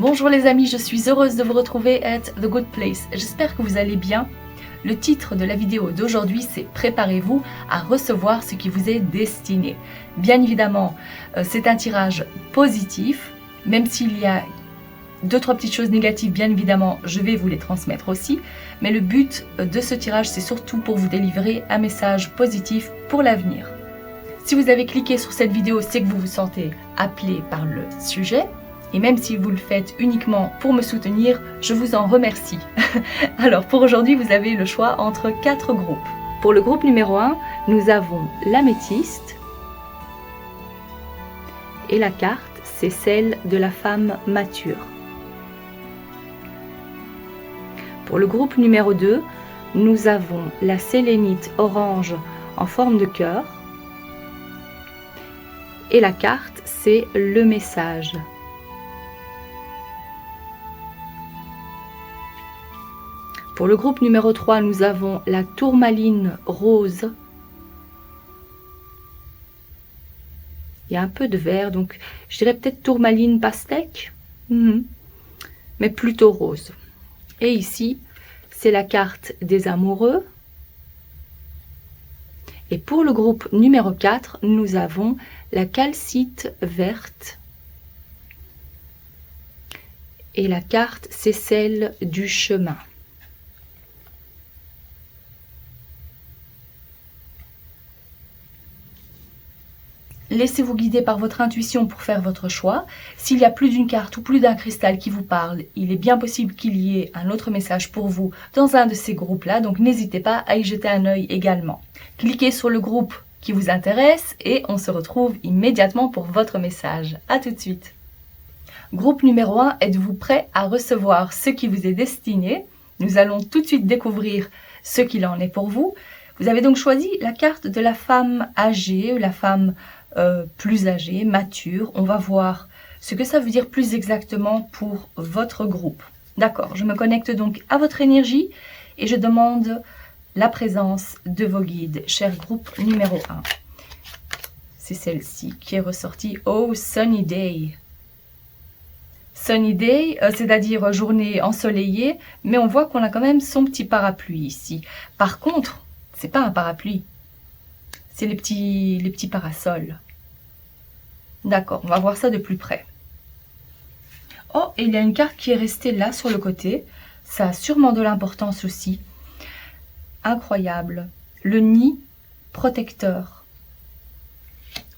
Bonjour les amis, je suis heureuse de vous retrouver at The Good Place. J'espère que vous allez bien. Le titre de la vidéo d'aujourd'hui, c'est « Préparez-vous à recevoir ce qui vous est destiné ». Bien évidemment, c'est un tirage positif, même s'il y a 2-3 petites choses négatives, bien évidemment, je vais vous les transmettre aussi. Mais le but de ce tirage, c'est surtout pour vous délivrer un message positif pour l'avenir. Si vous avez cliqué sur cette vidéo, c'est que vous vous sentez appelé par le sujet. Et même si vous le faites uniquement pour me soutenir, je vous en remercie. Alors pour aujourd'hui, vous avez le choix entre 4 groupes. Pour le groupe numéro 1, nous avons l'améthyste. Et la carte, c'est celle de la femme mature. Pour le groupe numéro 2, nous avons la sélénite orange en forme de cœur. Et la carte, c'est le message. Pour le groupe numéro 3, nous avons la tourmaline rose. Il y a un peu de vert, donc je dirais peut-être tourmaline pastèque, mais plutôt rose. Et ici, c'est la carte des amoureux. Et pour le groupe numéro 4, nous avons la calcite verte. Et la carte, c'est celle du chemin. Laissez-vous guider par votre intuition pour faire votre choix. S'il y a plus d'une carte ou plus d'un cristal qui vous parle, il est bien possible qu'il y ait un autre message pour vous dans un de ces groupes-là, donc n'hésitez pas à y jeter un œil également. Cliquez sur le groupe qui vous intéresse et on se retrouve immédiatement pour votre message. À tout de suite. Groupe numéro 1, êtes-vous prêt à recevoir ce qui vous est destiné? Nous allons tout de suite découvrir ce qu'il en est pour vous. Vous avez donc choisi la carte de la femme âgée, la femme plus âgée, mature. On va voir ce que ça veut dire plus exactement pour votre groupe. D'accord, je me connecte donc à votre énergie et je demande la présence de vos guides. Cher groupe numéro 1. C'est celle-ci qui est ressortie. Oh, sunny day. Sunny day, c'est-à-dire journée ensoleillée, mais on voit qu'on a quand même son petit parapluie ici. Par contre, c'est pas un parapluie. C'est les petits parasols. D'accord, on va voir ça de plus près. Oh, et il y a une carte qui est restée là sur le côté. Ça a sûrement de l'importance aussi. Incroyable. Le nid protecteur.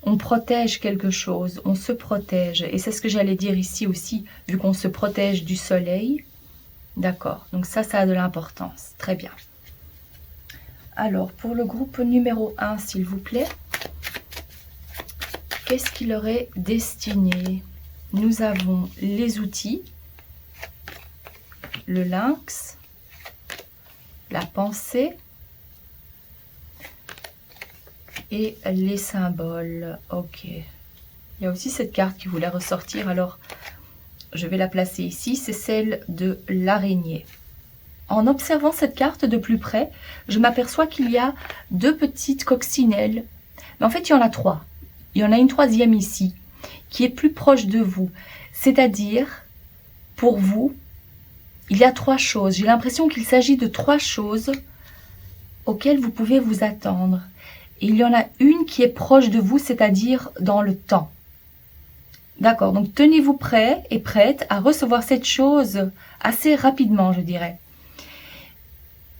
On protège quelque chose, on se protège. Et c'est ce que j'allais dire ici aussi, vu qu'on se protège du soleil. D'accord, donc ça a de l'importance. Très bien. Alors, pour le groupe numéro 1, s'il vous plaît, qu'est-ce qui leur est destiné? Nous avons les outils, le lynx, la pensée et les symboles. Ok. Il y a aussi cette carte qui voulait ressortir, alors je vais la placer ici, c'est celle de l'araignée. En observant cette carte de plus près, je m'aperçois qu'il y a 2 petites coccinelles. Mais en fait, il y en a 3. Il y en a une 3e ici, qui est plus proche de vous. C'est-à-dire, pour vous, il y a 3 choses. J'ai l'impression qu'il s'agit de 3 choses auxquelles vous pouvez vous attendre. Et il y en a une qui est proche de vous, c'est-à-dire dans le temps. D'accord, donc tenez-vous prêts et prêtes à recevoir cette chose assez rapidement, je dirais.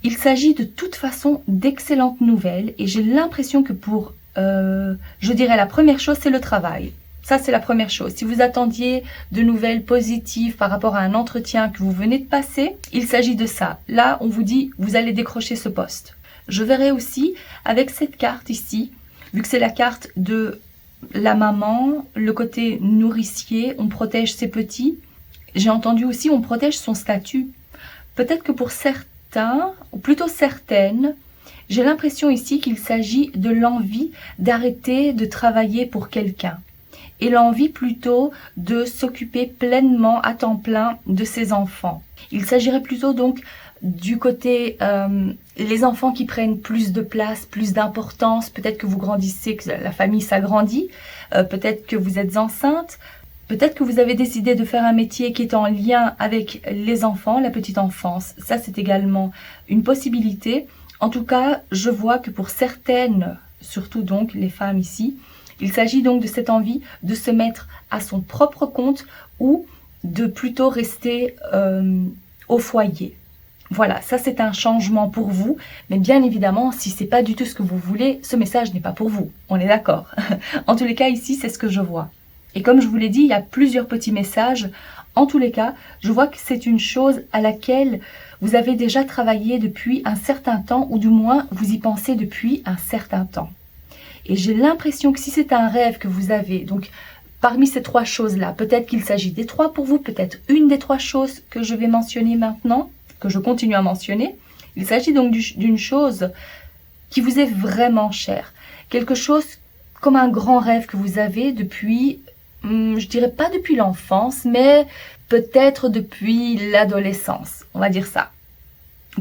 Il s'agit de toute façon d'excellentes nouvelles et j'ai l'impression que pour, je dirais la première chose, c'est le travail. Ça, c'est la première chose. Si vous attendiez de nouvelles positives par rapport à un entretien que vous venez de passer, il s'agit de ça. Là, on vous dit, vous allez décrocher ce poste. Je verrai aussi avec cette carte ici, vu que c'est la carte de la maman, le côté nourricier, on protège ses petits. J'ai entendu aussi, on protège son statut. Peut-être que pour certains, ou plutôt certaines, j'ai l'impression ici qu'il s'agit de l'envie d'arrêter de travailler pour quelqu'un et l'envie plutôt de s'occuper pleinement à temps plein de ses enfants. Il s'agirait plutôt donc du côté les enfants qui prennent plus de place, plus d'importance, peut-être que vous grandissez, que la famille s'agrandit, peut-être que vous êtes enceinte, Peut-être que vous avez décidé de faire un métier qui est en lien avec les enfants, la petite enfance. Ça, c'est également une possibilité. En tout cas, je vois que pour certaines, surtout donc les femmes ici, il s'agit donc de cette envie de se mettre à son propre compte ou de plutôt rester au foyer. Voilà, ça c'est un changement pour vous, mais bien évidemment, si c'est pas du tout ce que vous voulez, ce message n'est pas pour vous, on est d'accord. En tous les cas, ici, c'est ce que je vois. Et comme je vous l'ai dit, il y a plusieurs petits messages. En tous les cas, je vois que c'est une chose à laquelle vous avez déjà travaillé depuis un certain temps, ou du moins, vous y pensez depuis un certain temps. Et j'ai l'impression que si c'est un rêve que vous avez, donc parmi ces trois choses-là, peut-être qu'il s'agit des trois pour vous, peut-être une des trois choses que je vais mentionner maintenant, que je continue à mentionner. Il s'agit donc d'une chose qui vous est vraiment chère. Quelque chose comme un grand rêve que vous avez depuis, je dirais pas depuis l'enfance, mais peut-être depuis l'adolescence, on va dire ça.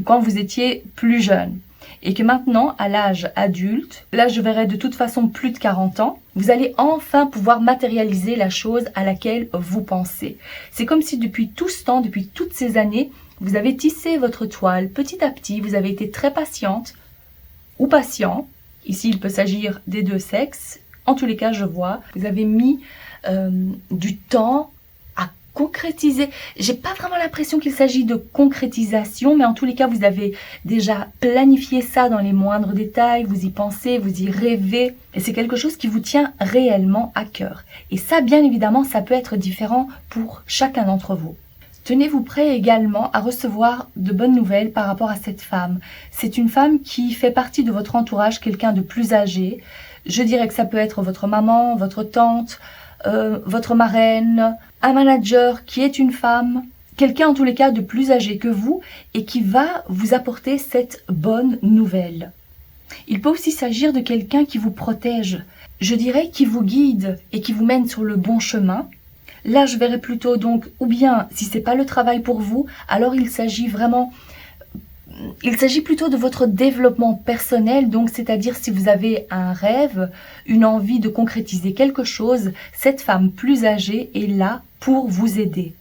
Quand vous étiez plus jeune. Et que maintenant, à l'âge adulte, là je verrai de toute façon plus de 40 ans, vous allez enfin pouvoir matérialiser la chose à laquelle vous pensez. C'est comme si depuis tout ce temps, depuis toutes ces années, vous avez tissé votre toile petit à petit, vous avez été très patiente ou patient. Ici, il peut s'agir des deux sexes. En tous les cas, je vois, vous avez mis du temps à concrétiser. J'ai pas vraiment l'impression qu'il s'agit de concrétisation, mais en tous les cas, vous avez déjà planifié ça dans les moindres détails, vous y pensez, vous y rêvez, et c'est quelque chose qui vous tient réellement à cœur. Et ça, bien évidemment, ça peut être différent pour chacun d'entre vous. Tenez-vous prêt également à recevoir de bonnes nouvelles par rapport à cette femme. C'est une femme qui fait partie de votre entourage, quelqu'un de plus âgé. Je dirais que ça peut être votre maman, votre tante, votre marraine, un manager qui est une femme, quelqu'un en tous les cas de plus âgé que vous et qui va vous apporter cette bonne nouvelle. Il peut aussi s'agir de quelqu'un qui vous protège, je dirais qui vous guide et qui vous mène sur le bon chemin. Là, je verrais plutôt donc, ou bien si c'est pas le travail pour vous, alors il s'agit plutôt de votre développement personnel, donc c'est-à-dire si vous avez un rêve, une envie de concrétiser quelque chose, cette femme plus âgée est là pour vous aider.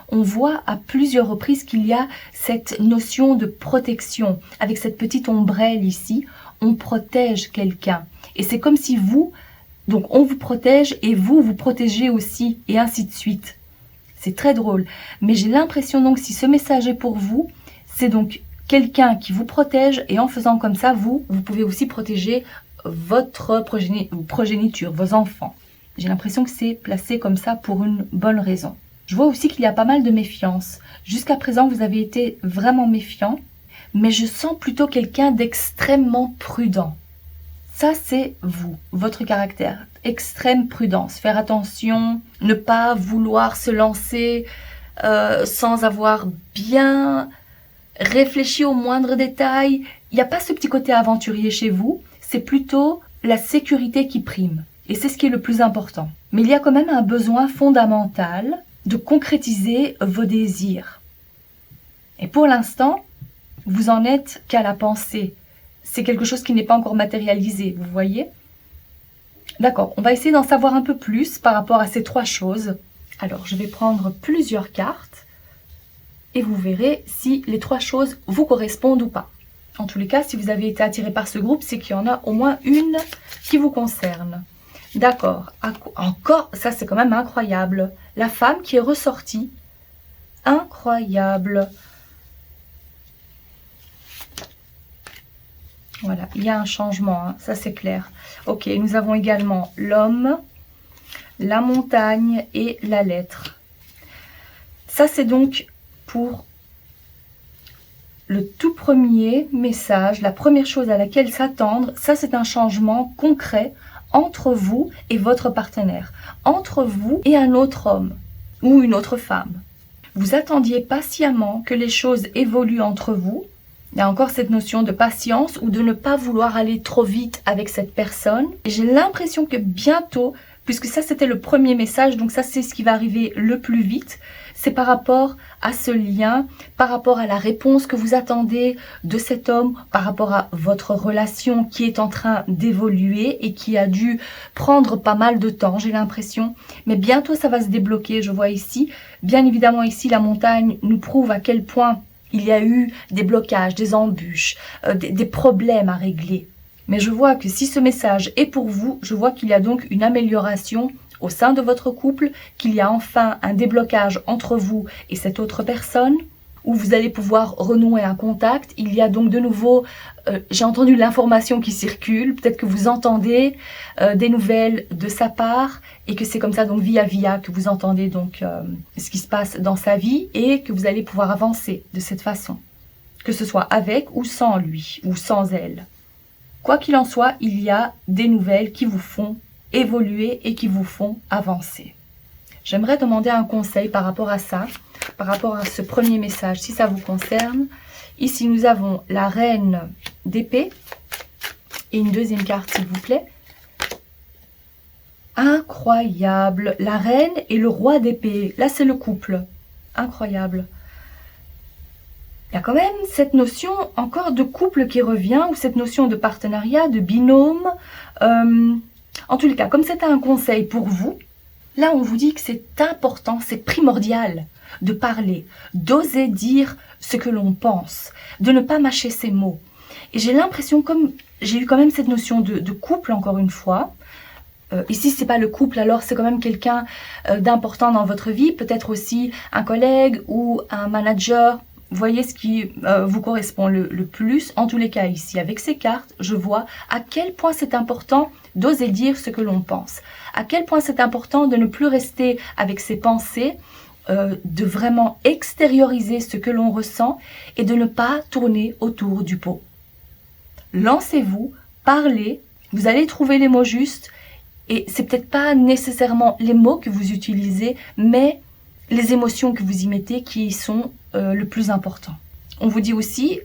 On voit à plusieurs reprises qu'il y a cette notion de protection. Avec cette petite ombrelle ici, on protège quelqu'un. Et c'est comme si donc on vous protège et vous protégez aussi, et ainsi de suite. C'est très drôle. Mais j'ai l'impression donc si ce message est pour vous, c'est donc quelqu'un qui vous protège et en faisant comme ça, vous pouvez aussi protéger votre progéniture, vos enfants. J'ai l'impression que c'est placé comme ça pour une bonne raison. Je vois aussi qu'il y a pas mal de méfiance. Jusqu'à présent, vous avez été vraiment méfiant, mais je sens plutôt quelqu'un d'extrêmement prudent. Ça, c'est vous, votre caractère. Extrême prudence, faire attention, ne pas vouloir se lancer sans avoir bien réfléchi aux moindres détails. Il n'y a pas ce petit côté aventurier chez vous, c'est plutôt la sécurité qui prime. Et c'est ce qui est le plus important. Mais il y a quand même un besoin fondamental de concrétiser vos désirs. Et pour l'instant, vous en êtes qu'à la pensée. C'est quelque chose qui n'est pas encore matérialisé, vous voyez? D'accord, on va essayer d'en savoir un peu plus par rapport à ces trois choses. Alors, je vais prendre plusieurs cartes et vous verrez si les trois choses vous correspondent ou pas. En tous les cas, si vous avez été attiré par ce groupe, c'est qu'il y en a au moins une qui vous concerne. D'accord, encore, ça c'est quand même incroyable. La femme qui est ressortie, incroyable. Voilà, il y a un changement, hein, ça c'est clair. Ok, nous avons également l'homme, la montagne et la lettre. Ça c'est donc pour le tout premier message, la première chose à laquelle s'attendre. Ça c'est un changement concret entre vous et votre partenaire, entre vous et un autre homme ou une autre femme. Vous attendiez patiemment que les choses évoluent entre vous. Il y a encore cette notion de patience ou de ne pas vouloir aller trop vite avec cette personne. Et j'ai l'impression que bientôt, puisque ça c'était le premier message, donc ça c'est ce qui va arriver le plus vite, c'est par rapport à ce lien, par rapport à la réponse que vous attendez de cet homme, par rapport à votre relation qui est en train d'évoluer et qui a dû prendre pas mal de temps, j'ai l'impression, mais bientôt ça va se débloquer, je vois ici. Bien évidemment ici la montagne nous prouve à quel point il y a eu des blocages, des embûches, des problèmes à régler. Mais je vois que si ce message est pour vous, je vois qu'il y a donc une amélioration au sein de votre couple, qu'il y a enfin un déblocage entre vous et cette autre personne, où vous allez pouvoir renouer un contact. Il y a donc de nouveau, j'ai entendu l'information qui circule, peut-être que vous entendez des nouvelles de sa part, et que c'est comme ça, donc via que vous entendez donc ce qui se passe dans sa vie, et que vous allez pouvoir avancer de cette façon, que ce soit avec ou sans lui, ou sans elle. Quoi qu'il en soit, il y a des nouvelles qui vous font évoluer et qui vous font avancer. J'aimerais demander un conseil par rapport à ça, par rapport à ce premier message, si ça vous concerne. Ici, nous avons la reine d'épée et une deuxième carte, s'il vous plaît. Incroyable, la reine et le roi d'épée. Là, c'est le couple. Incroyable. Il y a quand même cette notion encore de couple qui revient, ou cette notion de partenariat, de binôme. En tous les cas, comme c'est un conseil pour vous, là on vous dit que c'est important, c'est primordial de parler, d'oser dire ce que l'on pense, de ne pas mâcher ses mots. Et j'ai l'impression, comme j'ai eu quand même cette notion de couple encore une fois, ici c'est pas le couple, alors c'est quand même quelqu'un d'important dans votre vie, peut-être aussi un collègue ou un manager. Voyez ce qui vous correspond le plus. En tous les cas ici, avec ces cartes, je vois à quel point c'est important d'oser dire ce que l'on pense. À quel point c'est important de ne plus rester avec ses pensées, de vraiment extérioriser ce que l'on ressent et de ne pas tourner autour du pot. Lancez-vous, parlez, vous allez trouver les mots justes, et c'est peut-être pas nécessairement les mots que vous utilisez, mais les émotions que vous y mettez qui sont le plus important. On vous dit aussi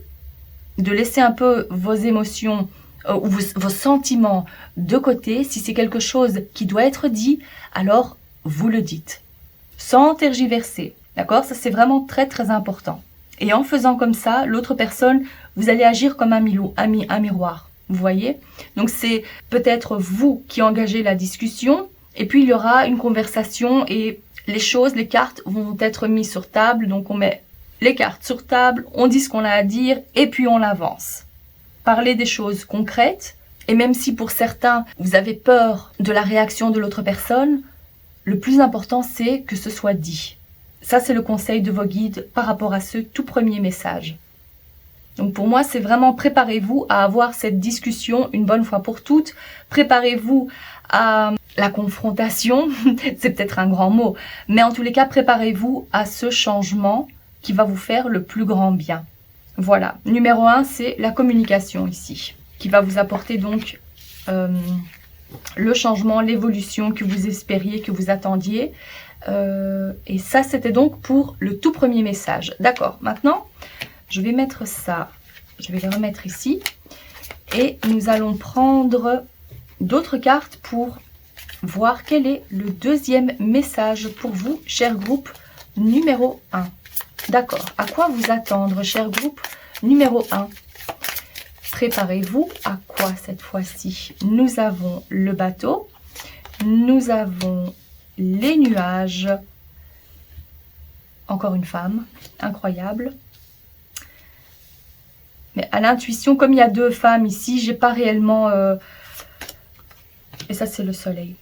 de laisser un peu vos émotions ou vos sentiments de côté. Si c'est quelque chose qui doit être dit, alors vous le dites, sans tergiverser. D'accord? Ça, c'est vraiment très très important. Et en faisant comme ça, l'autre personne, vous allez agir comme un miroir. Vous voyez? Donc c'est peut-être vous qui engagez la discussion, et puis il y aura une conversation et les choses, les cartes vont être mises sur table. Donc on met les cartes sur table, on dit ce qu'on a à dire et puis on avance. Parler des choses concrètes, et même si pour certains vous avez peur de la réaction de l'autre personne, le plus important c'est que ce soit dit. Ça c'est le conseil de vos guides par rapport à ce tout premier message. Donc pour moi c'est vraiment préparez-vous à avoir cette discussion une bonne fois pour toutes, préparez-vous à la confrontation, c'est peut-être un grand mot, mais en tous les cas préparez-vous à ce changement qui va vous faire le plus grand bien. Voilà, numéro 1, c'est la communication ici, qui va vous apporter donc le changement, l'évolution que vous espériez, que vous attendiez. Et ça, c'était donc pour le tout premier message. D'accord, maintenant, je vais mettre ça, je vais les remettre ici. Et nous allons prendre d'autres cartes pour voir quel est le deuxième message pour vous, cher groupe numéro 1. D'accord, à quoi vous attendre, cher groupe numéro 1? Préparez-vous à quoi cette fois-ci? Nous avons le bateau, nous avons les nuages, encore une femme, incroyable. Mais à l'intuition, comme il y a deux femmes ici, j'ai pas réellement... Et ça, c'est le soleil.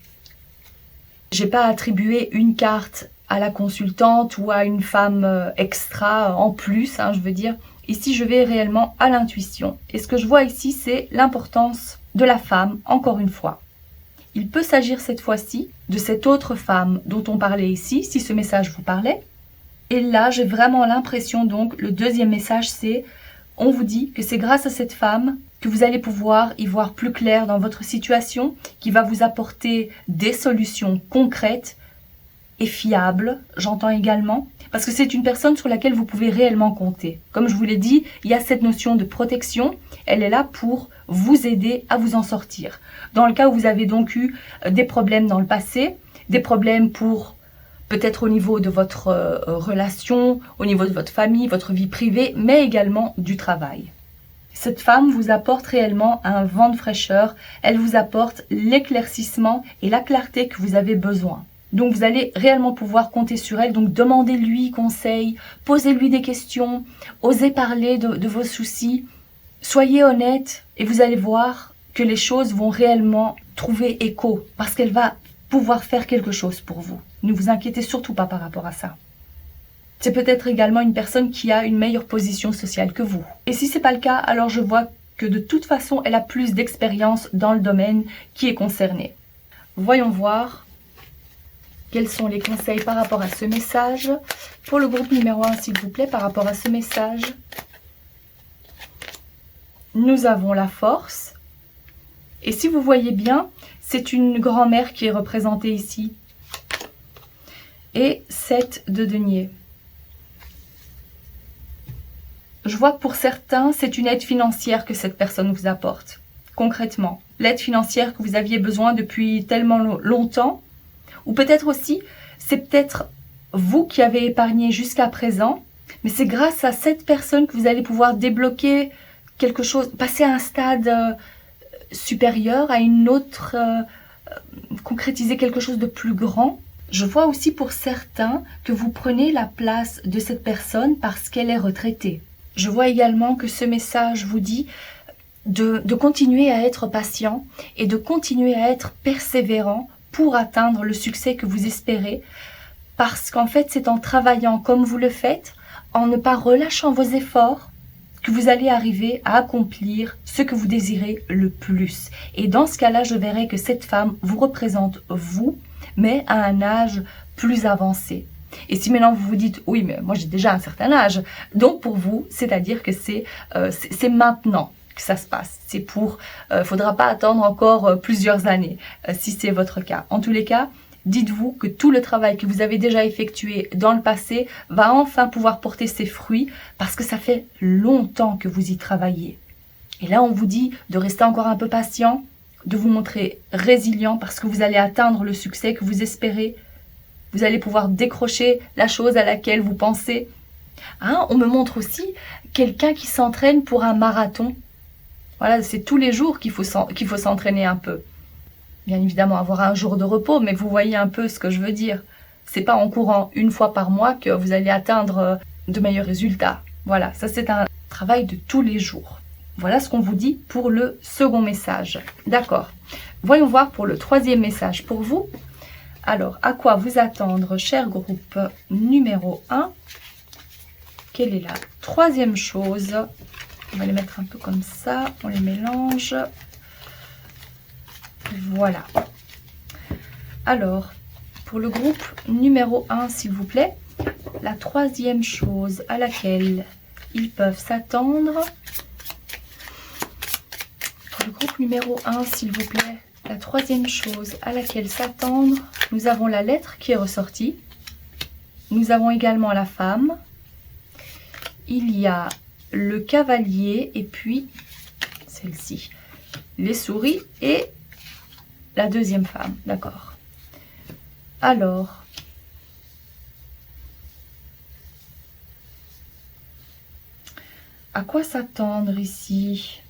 J'ai pas attribué une carte à la consultante ou à une femme extra en plus, hein, je veux dire. Ici, je vais réellement à l'intuition. Et ce que je vois ici, c'est l'importance de la femme, encore une fois. Il peut s'agir cette fois-ci de cette autre femme dont on parlait ici, si ce message vous parlait. Et là, j'ai vraiment l'impression, donc, le deuxième message, c'est, on vous dit que c'est grâce à cette femme que vous allez pouvoir y voir plus clair dans votre situation, qui va vous apporter des solutions concrètes et fiables, j'entends également, Parce que c'est une personne sur laquelle vous pouvez réellement compter. Comme je vous l'ai dit, il y a cette notion de protection. Elle est là pour vous aider à vous en sortir. Dans le cas où vous avez donc eu des problèmes dans le passé, des problèmes pour peut-être au niveau de votre relation, au niveau de votre famille, votre vie privée, mais également du travail. Cette femme vous apporte réellement un vent de fraîcheur, elle vous apporte l'éclaircissement et la clarté que vous avez besoin. Donc vous allez réellement pouvoir compter sur elle, donc demandez-lui conseil, posez-lui des questions, osez parler de vos soucis, soyez honnête et vous allez voir que les choses vont réellement trouver écho parce qu'elle va pouvoir faire quelque chose pour vous. Ne vous inquiétez surtout pas par rapport à ça. C'est peut-être également une personne qui a une meilleure position sociale que vous. Et si ce n'est pas le cas, alors je vois que de toute façon, elle a plus d'expérience dans le domaine qui est concerné. Voyons voir quels sont les conseils par rapport à ce message. Pour le groupe numéro 1, s'il vous plaît, par rapport à ce message, nous avons la force. Et si vous voyez bien, c'est une grand-mère qui est représentée ici. Et 7 de denier. Je vois que pour certains, c'est une aide financière que cette personne vous apporte. Concrètement, l'aide financière que vous aviez besoin depuis tellement longtemps. Ou peut-être aussi, c'est peut-être vous qui avez épargné jusqu'à présent. Mais c'est grâce à cette personne que vous allez pouvoir débloquer quelque chose, passer à un stade supérieur, à une autre, concrétiser quelque chose de plus grand. Je vois aussi pour certains que vous prenez la place de cette personne parce qu'elle est retraitée. Je vois également que ce message vous dit de continuer à être patient et de continuer à être persévérant pour atteindre le succès que vous espérez. Parce qu'en fait, c'est en travaillant comme vous le faites, en ne pas relâchant vos efforts, que vous allez arriver à accomplir ce que vous désirez le plus. Et dans ce cas-là, je verrai que cette femme vous représente vous, mais à un âge plus avancé. Et si maintenant vous vous dites, oui, mais moi j'ai déjà un certain âge, donc pour vous, c'est-à-dire que c'est maintenant que ça se passe. C'est pour, faudra pas attendre encore plusieurs années, si c'est votre cas. En tous les cas, dites-vous que tout le travail que vous avez déjà effectué dans le passé va enfin pouvoir porter ses fruits parce que ça fait longtemps que vous y travaillez. Et là, on vous dit de rester encore un peu patient, de vous montrer résilient parce que vous allez atteindre le succès que vous espérez. Vous allez pouvoir décrocher la chose à laquelle vous pensez. Hein, on me montre aussi quelqu'un qui s'entraîne pour un marathon. Voilà, c'est tous les jours qu'il faut s'entraîner un peu. Bien évidemment, avoir un jour de repos, mais vous voyez un peu ce que je veux dire. C'est pas en courant une fois par mois que vous allez atteindre de meilleurs résultats. Voilà, ça c'est un travail de tous les jours. Voilà ce qu'on vous dit pour le second message. D'accord. Voyons voir pour le troisième message pour vous. Alors, à quoi vous attendre, cher groupe numéro 1? Quelle est la troisième chose? On va les mettre un peu comme ça, on les mélange. Voilà. Alors, pour le groupe numéro 1, s'il vous plaît, la troisième chose à laquelle ils peuvent s'attendre. Pour le groupe numéro 1, s'il vous plaît, la troisième chose à laquelle s'attendre, nous avons la lettre qui est ressortie. Nous avons également la femme. Il y a le cavalier et puis celle-ci, les souris et la deuxième femme. D'accord. Alors, à quoi s'attendre ici ?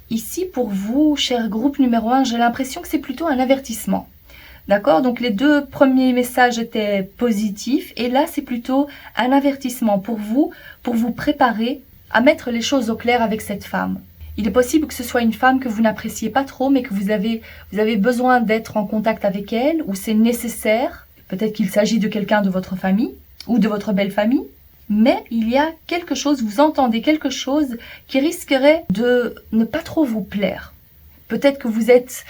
Ici, pour vous, cher groupe numéro 1, j'ai l'impression que c'est plutôt un avertissement. D'accord? Donc, les deux premiers messages étaient positifs. Et là, c'est plutôt un avertissement pour vous préparer à mettre les choses au clair avec cette femme. Il est possible que ce soit une femme que vous n'appréciez pas trop, mais que vous avez besoin d'être en contact avec elle, ou c'est nécessaire. Peut-être qu'il s'agit de quelqu'un de votre famille, ou de votre belle famille. Mais il y a quelque chose, vous entendez quelque chose qui risquerait de ne pas trop vous plaire. Peut-être que vous êtes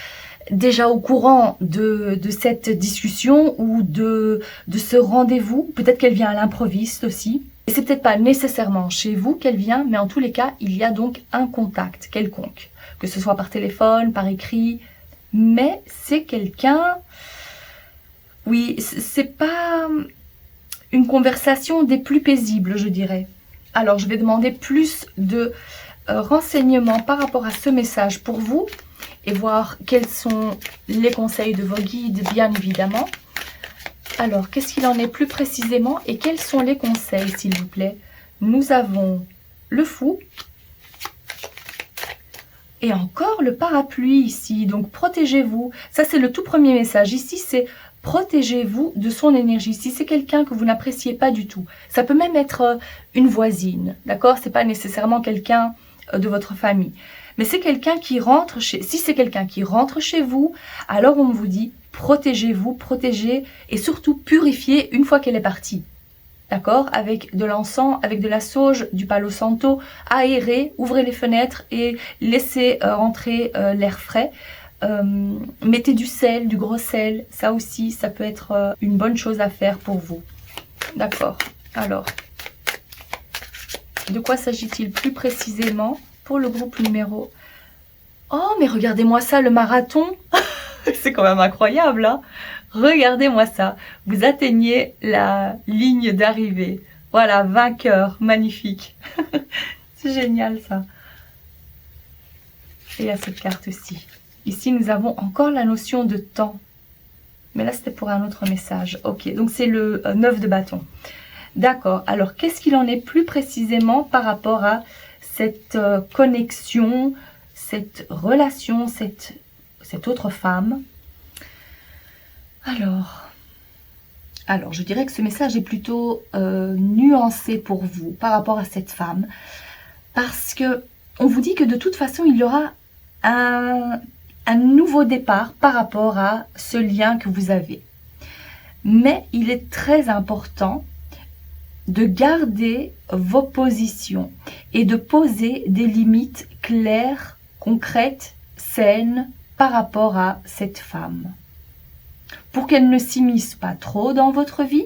déjà au courant de cette discussion ou de ce rendez-vous. Peut-être qu'elle vient à l'improviste aussi. Et c'est peut-être pas nécessairement chez vous qu'elle vient, mais en tous les cas, il y a donc un contact quelconque. Que ce soit par téléphone, par écrit. Mais c'est quelqu'un... Oui, c'est pas... une conversation des plus paisibles, je dirais. Alors, je vais demander plus de renseignements par rapport à ce message pour vous et voir quels sont les conseils de vos guides, bien évidemment. Alors, qu'est-ce qu'il en est plus précisément et quels sont les conseils, s'il vous plaît? Nous avons le fou et encore le parapluie ici. Donc, protégez-vous. Ça, c'est le tout premier message. Ici, c'est protégez-vous de son énergie. Si c'est quelqu'un que vous n'appréciez pas du tout, ça peut même être une voisine, d'accord? C'est pas nécessairement quelqu'un de votre famille. Mais c'est quelqu'un qui rentre chez... Si c'est quelqu'un qui rentre chez vous, alors on vous dit protégez-vous, protégez et surtout purifiez une fois qu'elle est partie. D'accord? Avec de l'encens, avec de la sauge, du palo santo, aérez, ouvrez les fenêtres et laissez rentrer l'air frais. Mettez du sel, du gros sel, ça aussi, ça peut être une bonne chose à faire pour vous. D'accord? Alors, de quoi s'agit-il plus précisément pour le groupe numéro... Oh, mais regardez-moi ça, le marathon. C'est quand même incroyable, hein? Regardez-moi ça. Vous atteignez la ligne d'arrivée. Voilà, vainqueur, magnifique. C'est génial, ça. Et il y a cette carte aussi. Ici, nous avons encore la notion de temps. Mais là, c'était pour un autre message. Ok, donc c'est le 9 de bâton. D'accord. Alors, qu'est-ce qu'il en est plus précisément par rapport à cette connexion, cette relation, cette autre femme? Alors, je dirais que ce message est plutôt nuancé pour vous par rapport à cette femme. Parce que on vous dit que de toute façon, il y aura un nouveau départ par rapport à ce lien que vous avez. Mais il est très important de garder vos positions et de poser des limites claires, concrètes, saines par rapport à cette femme. Pour qu'elle ne s'immisce pas trop dans votre vie,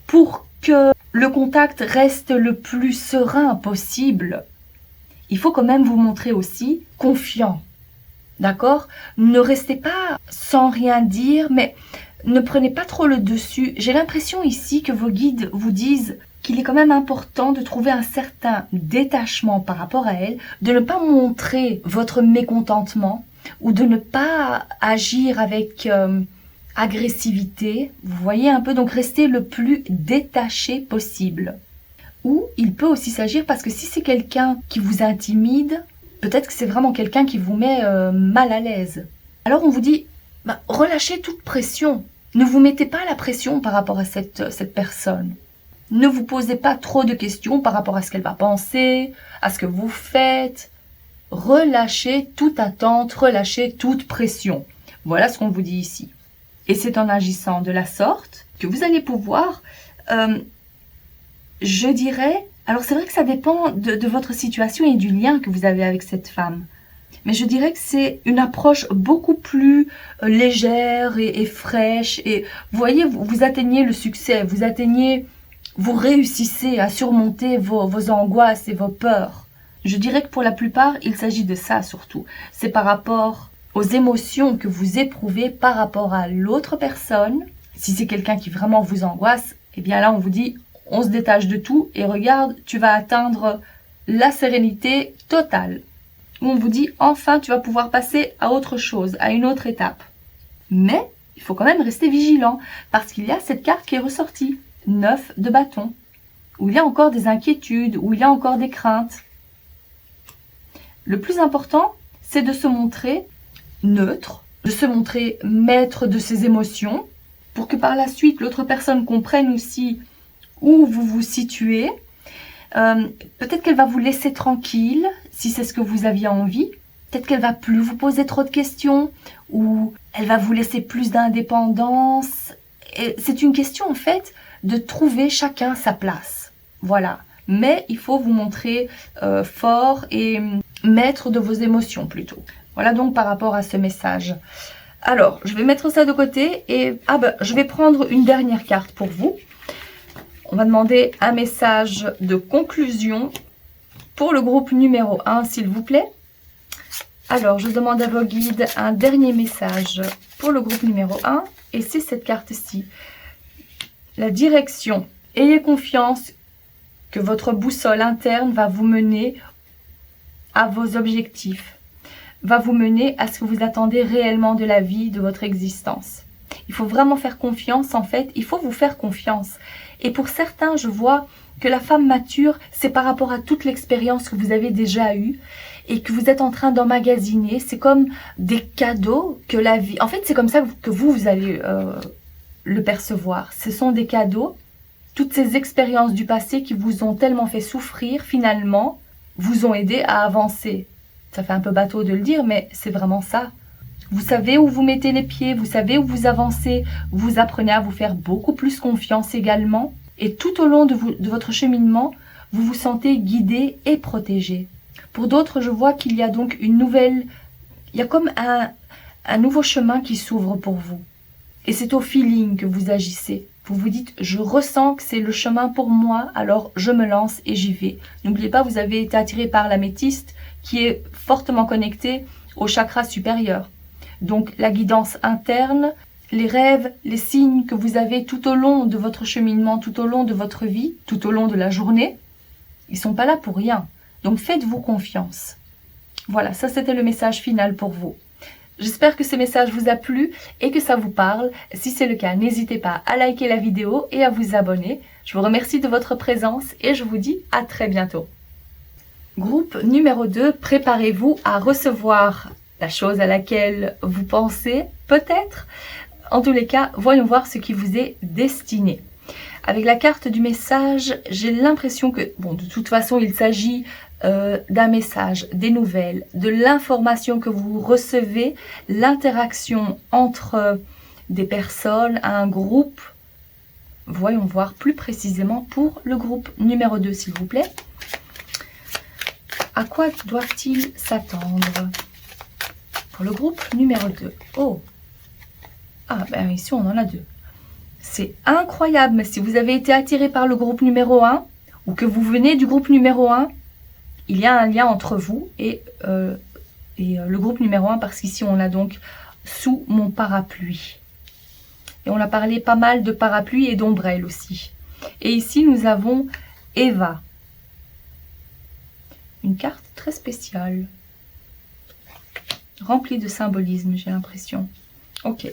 pour que le contact reste le plus serein possible, il faut quand même vous montrer aussi confiant. D'accord? Ne restez pas sans rien dire, mais ne prenez pas trop le dessus. J'ai l'impression ici que vos guides vous disent qu'il est quand même important de trouver un certain détachement par rapport à elle, de ne pas montrer votre mécontentement ou de ne pas agir avec agressivité. Vous voyez un peu, donc restez le plus détaché possible. Ou il peut aussi s'agir, parce que si c'est quelqu'un qui vous intimide, peut-être que c'est vraiment quelqu'un qui vous met mal à l'aise. Alors on vous dit, relâchez toute pression. Ne vous mettez pas la pression par rapport à cette personne. Ne vous posez pas trop de questions par rapport à ce qu'elle va penser, à ce que vous faites. Relâchez toute attente, relâchez toute pression. Voilà ce qu'on vous dit ici. Et c'est en agissant de la sorte que vous allez pouvoir, je dirais... Alors c'est vrai que ça dépend de votre situation et du lien que vous avez avec cette femme. Mais je dirais que c'est une approche beaucoup plus légère et fraîche. Et vous voyez, vous atteignez le succès, vous réussissez à surmonter vos angoisses et vos peurs. Je dirais que pour la plupart, il s'agit de ça surtout. C'est par rapport aux émotions que vous éprouvez par rapport à l'autre personne. Si c'est quelqu'un qui vraiment vous angoisse, eh bien là on vous dit... On se détache de tout et regarde, tu vas atteindre la sérénité totale. On vous dit, enfin, tu vas pouvoir passer à autre chose, à une autre étape. Mais, il faut quand même rester vigilant, parce qu'il y a cette carte qui est ressortie, 9 de bâton, où il y a encore des inquiétudes, où il y a encore des craintes. Le plus important, c'est de se montrer neutre, de se montrer maître de ses émotions, pour que par la suite, l'autre personne comprenne aussi où vous vous situez. Peut-être qu'elle va vous laisser tranquille, si c'est ce que vous aviez envie. Peut-être qu'elle va plus vous poser trop de questions, ou elle va vous laisser plus d'indépendance. C'est une question en fait de trouver chacun sa place. Voilà. Mais il faut vous montrer fort et maître de vos émotions plutôt. Voilà donc par rapport à ce message. Alors, je vais mettre ça de côté et je vais prendre une dernière carte pour vous. On va demander un message de conclusion pour le groupe numéro 1, s'il vous plaît. Alors, je demande à vos guides un dernier message pour le groupe numéro 1. Et c'est cette carte-ci. la direction. Ayez confiance que votre boussole interne va vous mener à vos objectifs, va vous mener à ce que vous attendez réellement de la vie, de votre existence. Il faut vraiment faire confiance, en fait, il faut vous faire confiance. Et pour certains, je vois que la femme mature, c'est par rapport à toute l'expérience que vous avez déjà eue et que vous êtes en train d'emmagasiner. C'est comme des cadeaux que la vie... En fait, c'est comme ça que vous allez le percevoir. Ce sont des cadeaux. Toutes ces expériences du passé qui vous ont tellement fait souffrir, finalement, vous ont aidé à avancer. Ça fait un peu bateau de le dire, mais c'est vraiment ça. Vous savez où vous mettez les pieds, vous savez où vous avancez, vous apprenez à vous faire beaucoup plus confiance également. Et tout au long de votre cheminement, vous vous sentez guidé et protégé. Pour d'autres, je vois qu'il y a donc une nouvelle... Il y a comme un nouveau chemin qui s'ouvre pour vous. Et c'est au feeling que vous agissez. Vous vous dites, je ressens que c'est le chemin pour moi, alors je me lance et j'y vais. N'oubliez pas, vous avez été attiré par l'améthyste qui est fortement connecté au chakra supérieur. Donc la guidance interne, les rêves, les signes que vous avez tout au long de votre cheminement, tout au long de votre vie, tout au long de la journée, ils ne sont pas là pour rien. Donc faites-vous confiance. Voilà, ça c'était le message final pour vous. J'espère que ce message vous a plu et que ça vous parle. Si c'est le cas, n'hésitez pas à liker la vidéo et à vous abonner. Je vous remercie de votre présence et je vous dis à très bientôt. Groupe numéro 2, préparez-vous à recevoir la chose à laquelle vous pensez, peut-être. En tous les cas, voyons voir ce qui vous est destiné. Avec la carte du message, j'ai l'impression que, bon, de toute façon, il s'agit d'un message, des nouvelles, de l'information que vous recevez, l'interaction entre des personnes, un groupe. Voyons voir plus précisément pour le groupe numéro 2, s'il vous plaît. À quoi doivent-ils s'attendre pour le groupe numéro 2? Oh! Ah, ben ici, on en a deux. C'est incroyable, mais si vous avez été attiré par le groupe numéro 1 ou que vous venez du groupe numéro 1, il y a un lien entre vous et le groupe numéro 1 parce qu'ici, on l'a donc sous mon parapluie. Et on a parlé pas mal de parapluie et d'ombrelle aussi. Et ici, nous avons Eva. Une carte très spéciale. Remplie de symbolisme, j'ai l'impression. Ok.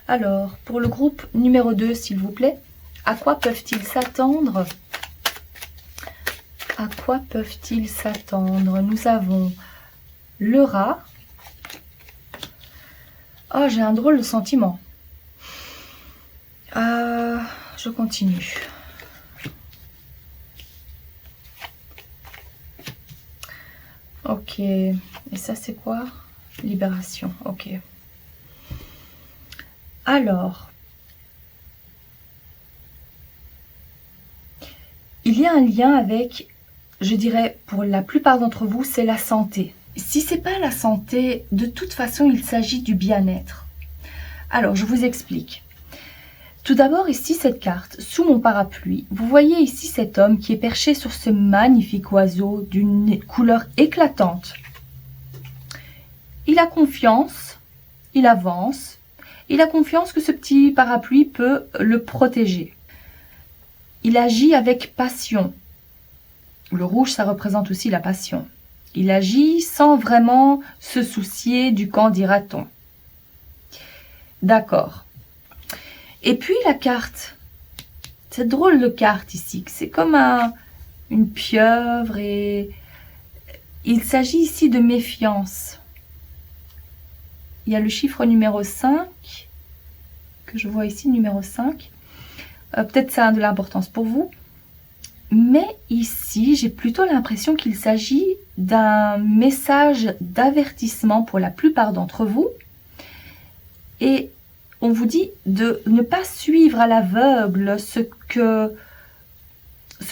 Alors, pour le groupe numéro 2, s'il vous plaît, à quoi peuvent-ils s'attendre? À quoi peuvent-ils s'attendre? Nous avons le rat. Oh, j'ai un drôle de sentiment. Je continue. Ok. Et ça, c'est quoi? Libération. Ok. Alors, il y a un lien avec, je dirais, pour la plupart d'entre vous, c'est la santé. Si ce n'est pas la santé, de toute façon, il s'agit du bien-être. Alors, je vous explique. Tout d'abord, ici, cette carte, sous mon parapluie, vous voyez ici cet homme qui est perché sur ce magnifique oiseau d'une couleur éclatante. Il a confiance, il avance. Il a confiance que ce petit parapluie peut le protéger. Il agit avec passion. Le rouge, ça représente aussi la passion. Il agit sans vraiment se soucier du qu'en dira-t-on. D'accord. Et puis la carte. Cette drôle de carte ici. C'est comme une pieuvre et il s'agit ici de méfiance. Il y a le chiffre numéro 5, que je vois ici, numéro 5. Peut-être ça a de l'importance pour vous. Mais ici, j'ai plutôt l'impression qu'il s'agit d'un message d'avertissement pour la plupart d'entre vous. Et on vous dit de ne pas suivre à l'aveugle ce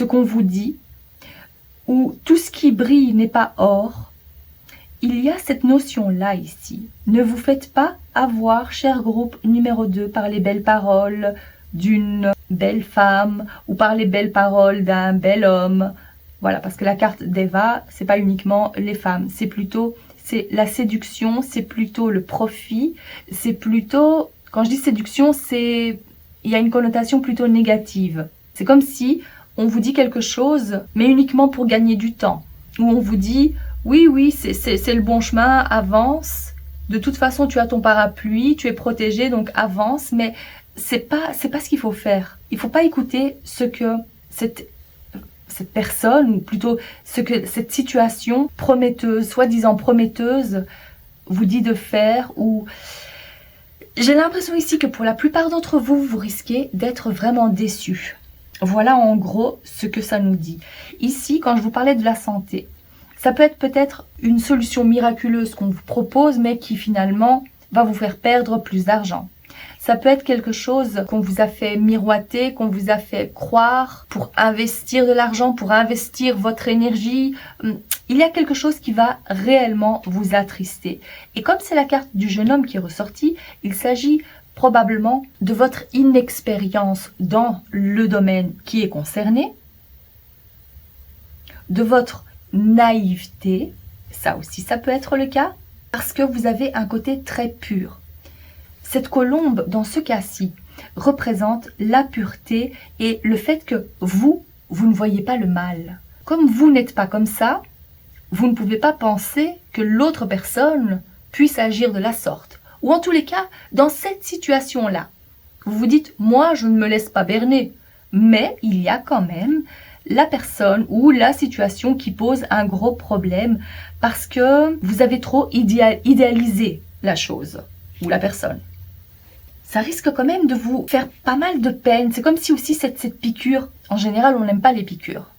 qu'on vous dit, ou tout ce qui brille n'est pas or. Il y a cette notion-là ici. Ne vous faites pas avoir, cher groupe numéro 2, par les belles paroles d'une belle femme ou par les belles paroles d'un bel homme. Voilà, parce que la carte d'Eva, c'est pas uniquement les femmes. C'est plutôt la séduction, c'est plutôt le profit. C'est plutôt, quand je dis séduction, c'est il y a une connotation plutôt négative. C'est comme si on vous dit quelque chose, mais uniquement pour gagner du temps. Ou on vous dit, oui, c'est le bon chemin, avance. De toute façon, tu as ton parapluie, tu es protégé, donc avance. Mais c'est pas ce qu'il faut faire. Il ne faut pas écouter ce que cette personne, ou plutôt ce que cette situation prometteuse, soi-disant prometteuse, vous dit de faire. Ou j'ai l'impression ici que pour la plupart d'entre vous, vous risquez d'être vraiment déçus. Voilà en gros ce que ça nous dit. Ici, quand je vous parlais de la santé, ça peut être peut-être une solution miraculeuse qu'on vous propose, mais qui finalement va vous faire perdre plus d'argent. Ça peut être quelque chose qu'on vous a fait miroiter, qu'on vous a fait croire pour investir de l'argent, pour investir votre énergie. Il y a quelque chose qui va réellement vous attrister. Et comme c'est la carte du jeune homme qui est ressortie, il s'agit probablement de votre inexpérience dans le domaine qui est concerné, de votre naïveté, ça aussi ça peut être le cas, parce que vous avez un côté très pur. Cette colombe, dans ce cas-ci, représente la pureté et le fait que vous ne voyez pas le mal. Comme vous n'êtes pas comme ça, vous ne pouvez pas penser que l'autre personne puisse agir de la sorte. Ou en tous les cas, dans cette situation-là, vous vous dites, moi, je ne me laisse pas berner. Mais il y a quand même la personne ou la situation qui pose un gros problème parce que vous avez trop idéalisé la chose ou la personne. Ça risque quand même de vous faire pas mal de peine. C'est comme si aussi cette piqûre, en général, on n'aime pas les piqûres.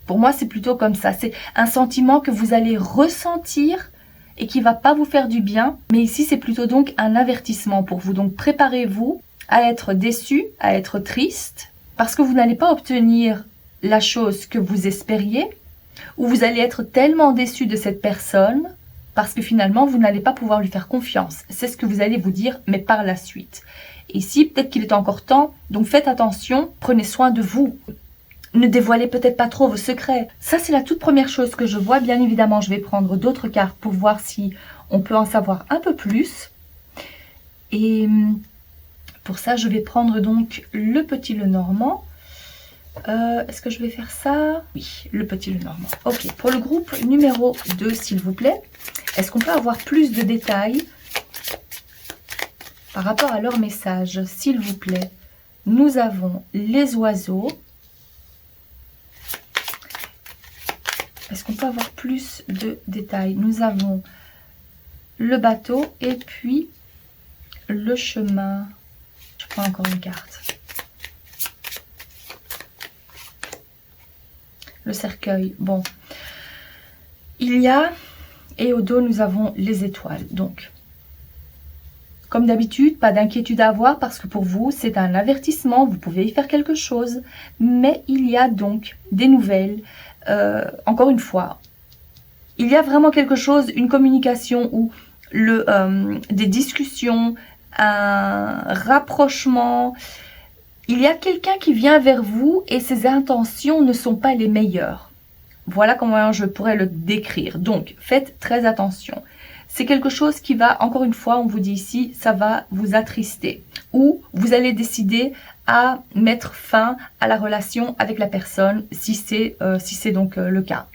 Pour moi, c'est plutôt comme ça. C'est un sentiment que vous allez ressentir et qui va pas vous faire du bien. Mais ici, c'est plutôt donc un avertissement pour vous. Donc, préparez-vous à être déçu, à être triste, parce que vous n'allez pas obtenir la chose que vous espériez, ou vous allez être tellement déçu de cette personne, parce que finalement, vous n'allez pas pouvoir lui faire confiance. C'est ce que vous allez vous dire, mais par la suite. Ici, peut-être qu'il est encore temps, donc faites attention, prenez soin de vous. Ne dévoilez peut-être pas trop vos secrets. Ça, c'est la toute première chose que je vois. Bien évidemment, je vais prendre d'autres cartes pour voir si on peut en savoir un peu plus. Et pour ça, je vais prendre donc le petit Lenormand. Est-ce que je vais faire ça? Oui, le petit Lenormand. Ok, pour le groupe numéro 2, s'il vous plaît, est-ce qu'on peut avoir plus de détails par rapport à leur message, s'il vous plaît? Nous avons les oiseaux. Est-ce qu'on peut avoir plus de détails? Nous avons le bateau et puis le chemin. Je prends encore une carte. Le cercueil. Bon. Il y a, et au dos, nous avons les étoiles. Donc, comme d'habitude, pas d'inquiétude à avoir parce que pour vous, c'est un avertissement. Vous pouvez y faire quelque chose. Mais il y a donc des nouvelles. Encore une fois, il y a vraiment quelque chose, une communication ou des discussions, un rapprochement. Il y a quelqu'un qui vient vers vous et ses intentions ne sont pas les meilleures. Voilà comment je pourrais le décrire. Donc, faites très attention. C'est quelque chose qui va, encore une fois, on vous dit ici, ça va vous attrister. Ou vous allez décider à mettre fin à la relation avec la personne, si c'est donc le cas.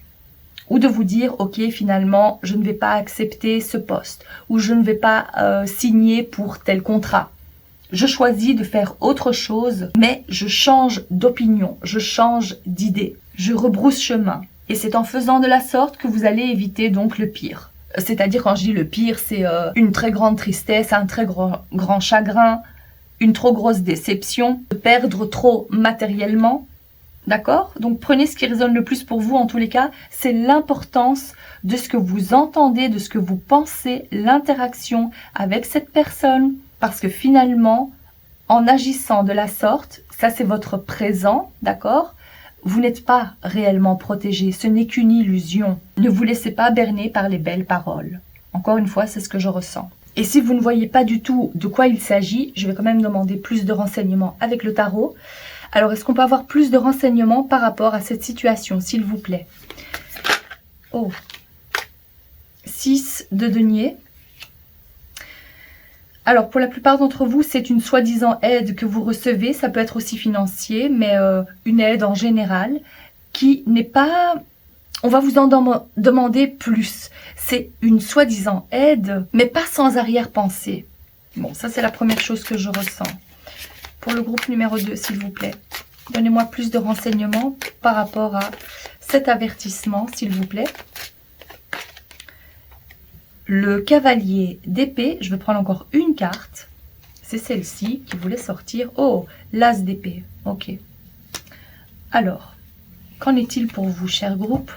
Ou de vous dire, ok, finalement, je ne vais pas accepter ce poste. Ou je ne vais pas signer pour tel contrat. Je choisis de faire autre chose, mais je change d'opinion, je change d'idée. Je rebrousse chemin. Et c'est en faisant de la sorte que vous allez éviter donc le pire. C'est-à-dire, quand je dis le pire, c'est une très grande tristesse, un très grand chagrin, une trop grosse déception, de perdre trop matériellement. D'accord? Donc prenez ce qui résonne le plus pour vous en tous les cas. C'est l'importance de ce que vous entendez, de ce que vous pensez, l'interaction avec cette personne. Parce que finalement, en agissant de la sorte, ça c'est votre présent, d'accord? Vous n'êtes pas réellement protégé, ce n'est qu'une illusion. Ne vous laissez pas berner par les belles paroles. Encore une fois, c'est ce que je ressens. Et si vous ne voyez pas du tout de quoi il s'agit, je vais quand même demander plus de renseignements avec le tarot. Alors, est-ce qu'on peut avoir plus de renseignements par rapport à cette situation, s'il vous plaît? Oh, 6 de denier. Alors, pour la plupart d'entre vous, c'est une soi-disant aide que vous recevez. Ça peut être aussi financier, mais une aide en général qui n'est pas... On va vous en demander plus. C'est une soi-disant aide, mais pas sans arrière-pensée. Bon, ça, c'est la première chose que je ressens. Pour le groupe numéro 2, s'il vous plaît, donnez-moi plus de renseignements par rapport à cet avertissement, s'il vous plaît. Le cavalier d'épée, je vais prendre encore une carte. C'est celle-ci qui voulait sortir. Oh, l'as d'épée. Ok. Alors, qu'en est-il pour vous, cher groupe?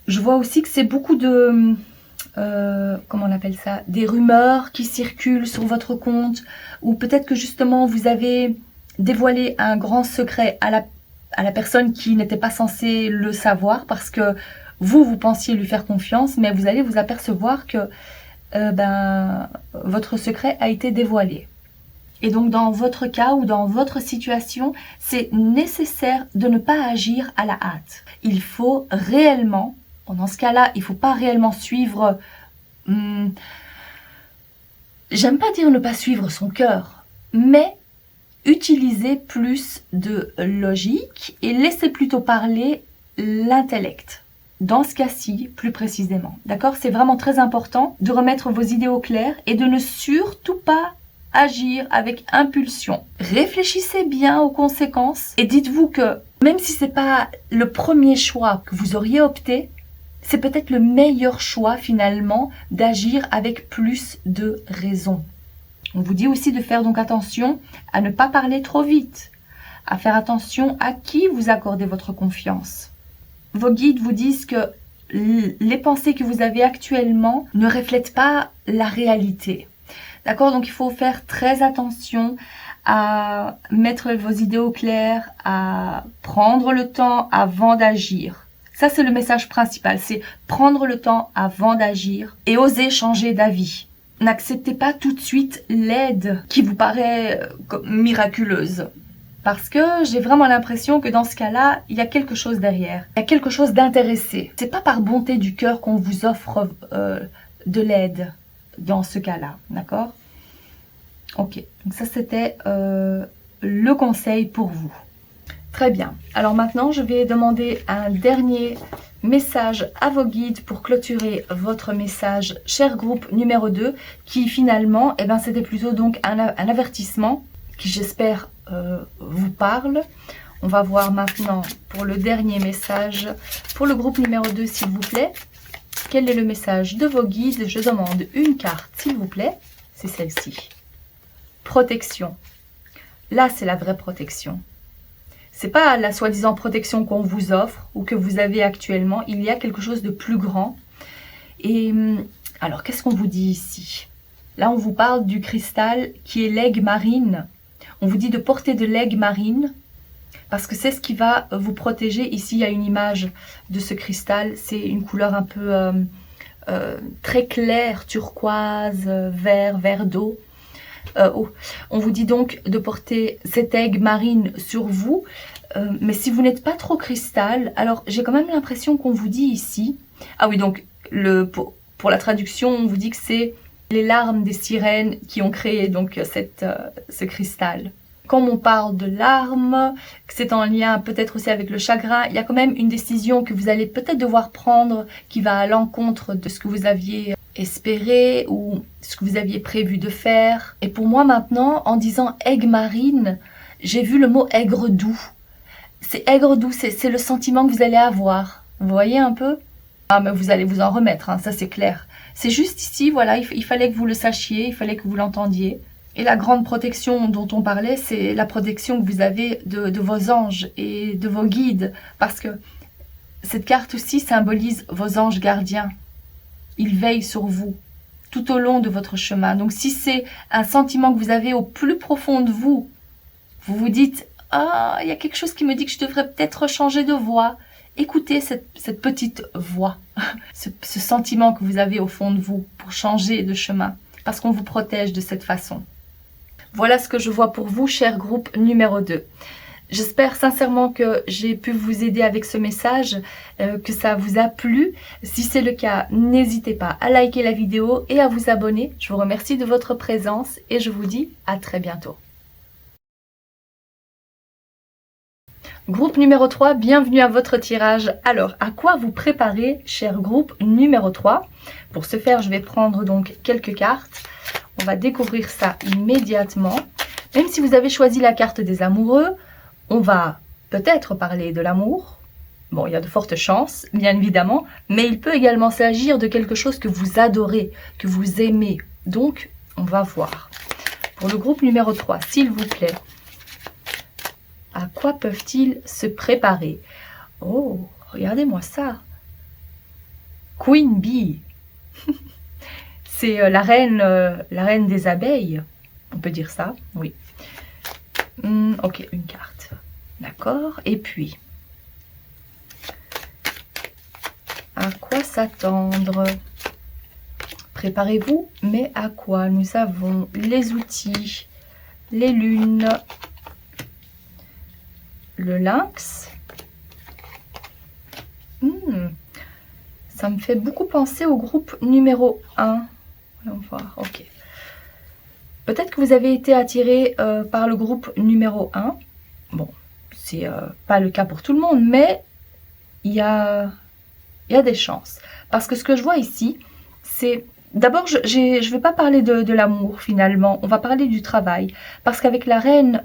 Je vois aussi que c'est beaucoup de... comment on appelle ça? Des rumeurs qui circulent sur votre compte. Ou peut-être que justement, vous avez dévoilé un grand secret à la personne qui n'était pas censée le savoir parce que vous pensiez lui faire confiance, mais vous allez vous apercevoir que votre secret a été dévoilé. Et donc dans votre cas ou dans votre situation, c'est nécessaire de ne pas agir à la hâte. Il faut réellement, dans ce cas-là, il ne faut pas réellement suivre... j'aime pas dire ne pas suivre son cœur, mais utilisez plus de logique et laissez plutôt parler l'intellect. Dans ce cas-ci, plus précisément. D'accord? C'est vraiment très important de remettre vos idées au clair et de ne surtout pas agir avec impulsion. Réfléchissez bien aux conséquences et dites-vous que même si ce n'est pas le premier choix que vous auriez opté, c'est peut-être le meilleur choix finalement d'agir avec plus de raison. On vous dit aussi de faire donc attention à ne pas parler trop vite, à faire attention à qui vous accordez votre confiance. Vos guides vous disent que les pensées que vous avez actuellement ne reflètent pas la réalité. D'accord? Donc il faut faire très attention à mettre vos idées au clair, à prendre le temps avant d'agir. Ça, c'est le message principal, c'est prendre le temps avant d'agir et oser changer d'avis. N'acceptez pas tout de suite l'aide qui vous paraît miraculeuse. Parce que j'ai vraiment l'impression que dans ce cas-là, il y a quelque chose derrière. Il y a quelque chose d'intéressé. C'est pas par bonté du cœur qu'on vous offre de l'aide dans ce cas-là. D'accord? Ok. Donc ça, c'était le conseil pour vous. Très bien. Alors maintenant, je vais demander un dernier message à vos guides pour clôturer votre message, cher groupe numéro 2, qui finalement, c'était plutôt donc un avertissement qui, j'espère, vous parle. On va voir maintenant pour le dernier message, pour le groupe numéro 2, s'il vous plaît. Quel est le message de vos guides? Je demande une carte, s'il vous plaît. C'est celle-ci. Protection. Là, c'est la vraie protection. C'est pas la soi-disant protection qu'on vous offre ou que vous avez actuellement. Il y a quelque chose de plus grand. Et alors, qu'est-ce qu'on vous dit ici? Là, on vous parle du cristal qui est l'aigle marine. On vous dit de porter de l'aigle marine parce que c'est ce qui va vous protéger. Ici, il y a une image de ce cristal. C'est une couleur un peu très claire, turquoise, vert d'eau. On vous dit donc de porter cette aigle marine sur vous, mais si vous n'êtes pas trop cristal, alors j'ai quand même l'impression qu'on vous dit ici, ah oui, donc pour la traduction, on vous dit que c'est les larmes des sirènes qui ont créé donc ce cristal. Comme on parle de larmes, que c'est en lien peut-être aussi avec le chagrin, il y a quand même une décision que vous allez peut-être devoir prendre qui va à l'encontre de ce que vous aviez espéré ou ce que vous aviez prévu de faire. Et pour moi maintenant, en disant aigle marine, j'ai vu le mot aigre doux. C'est aigre doux, c'est le sentiment que vous allez avoir. Vous voyez un peu? Ah, mais vous allez vous en remettre, hein, ça c'est clair. C'est juste ici, voilà, il fallait que vous le sachiez, il fallait que vous l'entendiez. Et la grande protection dont on parlait, c'est la protection que vous avez de vos anges et de vos guides. Parce que cette carte aussi symbolise vos anges gardiens. Ils veillent sur vous tout au long de votre chemin. Donc si c'est un sentiment que vous avez au plus profond de vous, vous vous dites « Ah, il y a quelque chose qui me dit que je devrais peut-être changer de voie ». Écoutez cette petite voix, ce sentiment que vous avez au fond de vous pour changer de chemin. Parce qu'on vous protège de cette façon. Voilà ce que je vois pour vous, cher groupe numéro 2. J'espère sincèrement que j'ai pu vous aider avec ce message, que ça vous a plu. Si c'est le cas, n'hésitez pas à liker la vidéo et à vous abonner. Je vous remercie de votre présence et je vous dis à très bientôt. Groupe numéro 3, bienvenue à votre tirage. Alors, à quoi vous préparez, cher groupe numéro 3? Pour ce faire, je vais prendre donc quelques cartes. On va découvrir ça immédiatement. Même si vous avez choisi la carte des amoureux, on va peut-être parler de l'amour. Bon, il y a de fortes chances, bien évidemment, mais il peut également s'agir de quelque chose que vous adorez, que vous aimez. Donc, on va voir. Pour le groupe numéro 3, s'il vous plaît, à quoi peuvent-ils se préparer? Oh, regardez-moi ça. Queen Bee. C'est la reine des abeilles. On peut dire ça, oui. Ok, une carte. D'accord. Et puis, à quoi s'attendre? Préparez-vous, mais à quoi? Nous avons les outils, les lunes, le lynx. Ça me fait beaucoup penser au groupe numéro 1. Voyons voir, ok. Peut-être que vous avez été attiré par le groupe numéro 1. Bon, c'est pas le cas pour tout le monde, mais il y a des chances. Parce que ce que je vois ici, c'est... D'abord, je ne vais pas parler de l'amour finalement, on va parler du travail. Parce qu'avec la reine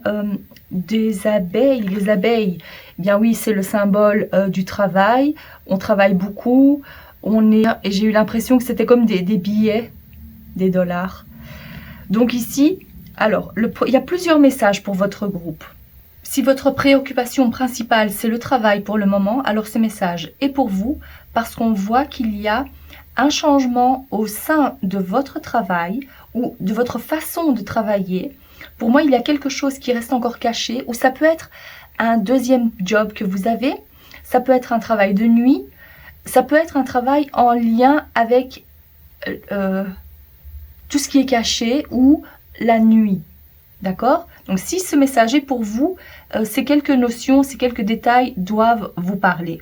des abeilles, les abeilles, eh bien oui, c'est le symbole du travail. On travaille beaucoup, et j'ai eu l'impression que c'était comme des billets, des dollars. Donc ici, alors, il y a plusieurs messages pour votre groupe. Si votre préoccupation principale, c'est le travail pour le moment, alors ce message est pour vous parce qu'on voit qu'il y a un changement au sein de votre travail ou de votre façon de travailler. Pour moi, il y a quelque chose qui reste encore caché ou ça peut être un deuxième job que vous avez, ça peut être un travail de nuit, ça peut être un travail en lien avec tout ce qui est caché ou la nuit. D'accord? Donc, si ce message est pour vous, ces quelques notions, ces quelques détails doivent vous parler.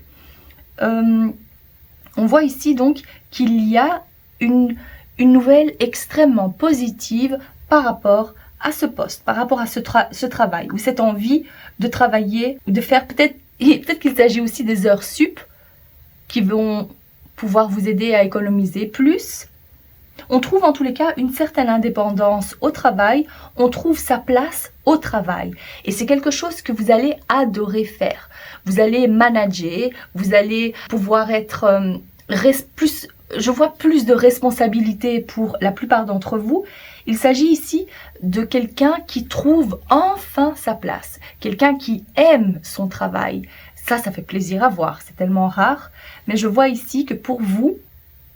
On voit ici donc qu'il y a une nouvelle extrêmement positive par rapport à ce poste, par rapport à ce travail, ou cette envie de travailler, de faire peut-être qu'il s'agit aussi des heures sup qui vont pouvoir vous aider à économiser plus. On trouve en tous les cas une certaine indépendance au travail, on trouve sa place au travail. Et c'est quelque chose que vous allez adorer faire. Vous allez manager, vous allez pouvoir être plus... Je vois plus de responsabilités pour la plupart d'entre vous. Il s'agit ici de quelqu'un qui trouve enfin sa place, quelqu'un qui aime son travail. Ça fait plaisir à voir, c'est tellement rare. Mais je vois ici que pour vous,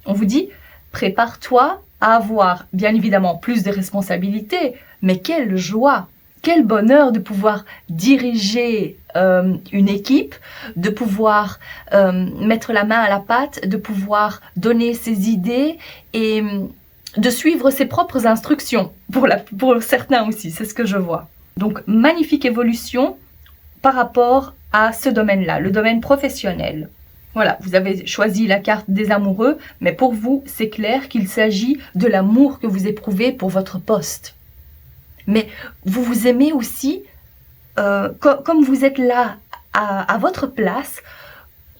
on vous dit... Prépare-toi à avoir bien évidemment plus de responsabilités, mais quelle joie, quel bonheur de pouvoir diriger une équipe, de pouvoir mettre la main à la pâte, de pouvoir donner ses idées et de suivre ses propres instructions, pour certains aussi, c'est ce que je vois. Donc magnifique évolution par rapport à ce domaine-là, le domaine professionnel. Voilà, vous avez choisi la carte des amoureux, mais pour vous, c'est clair qu'il s'agit de l'amour que vous éprouvez pour votre poste. Mais vous vous aimez aussi, comme vous êtes là à votre place,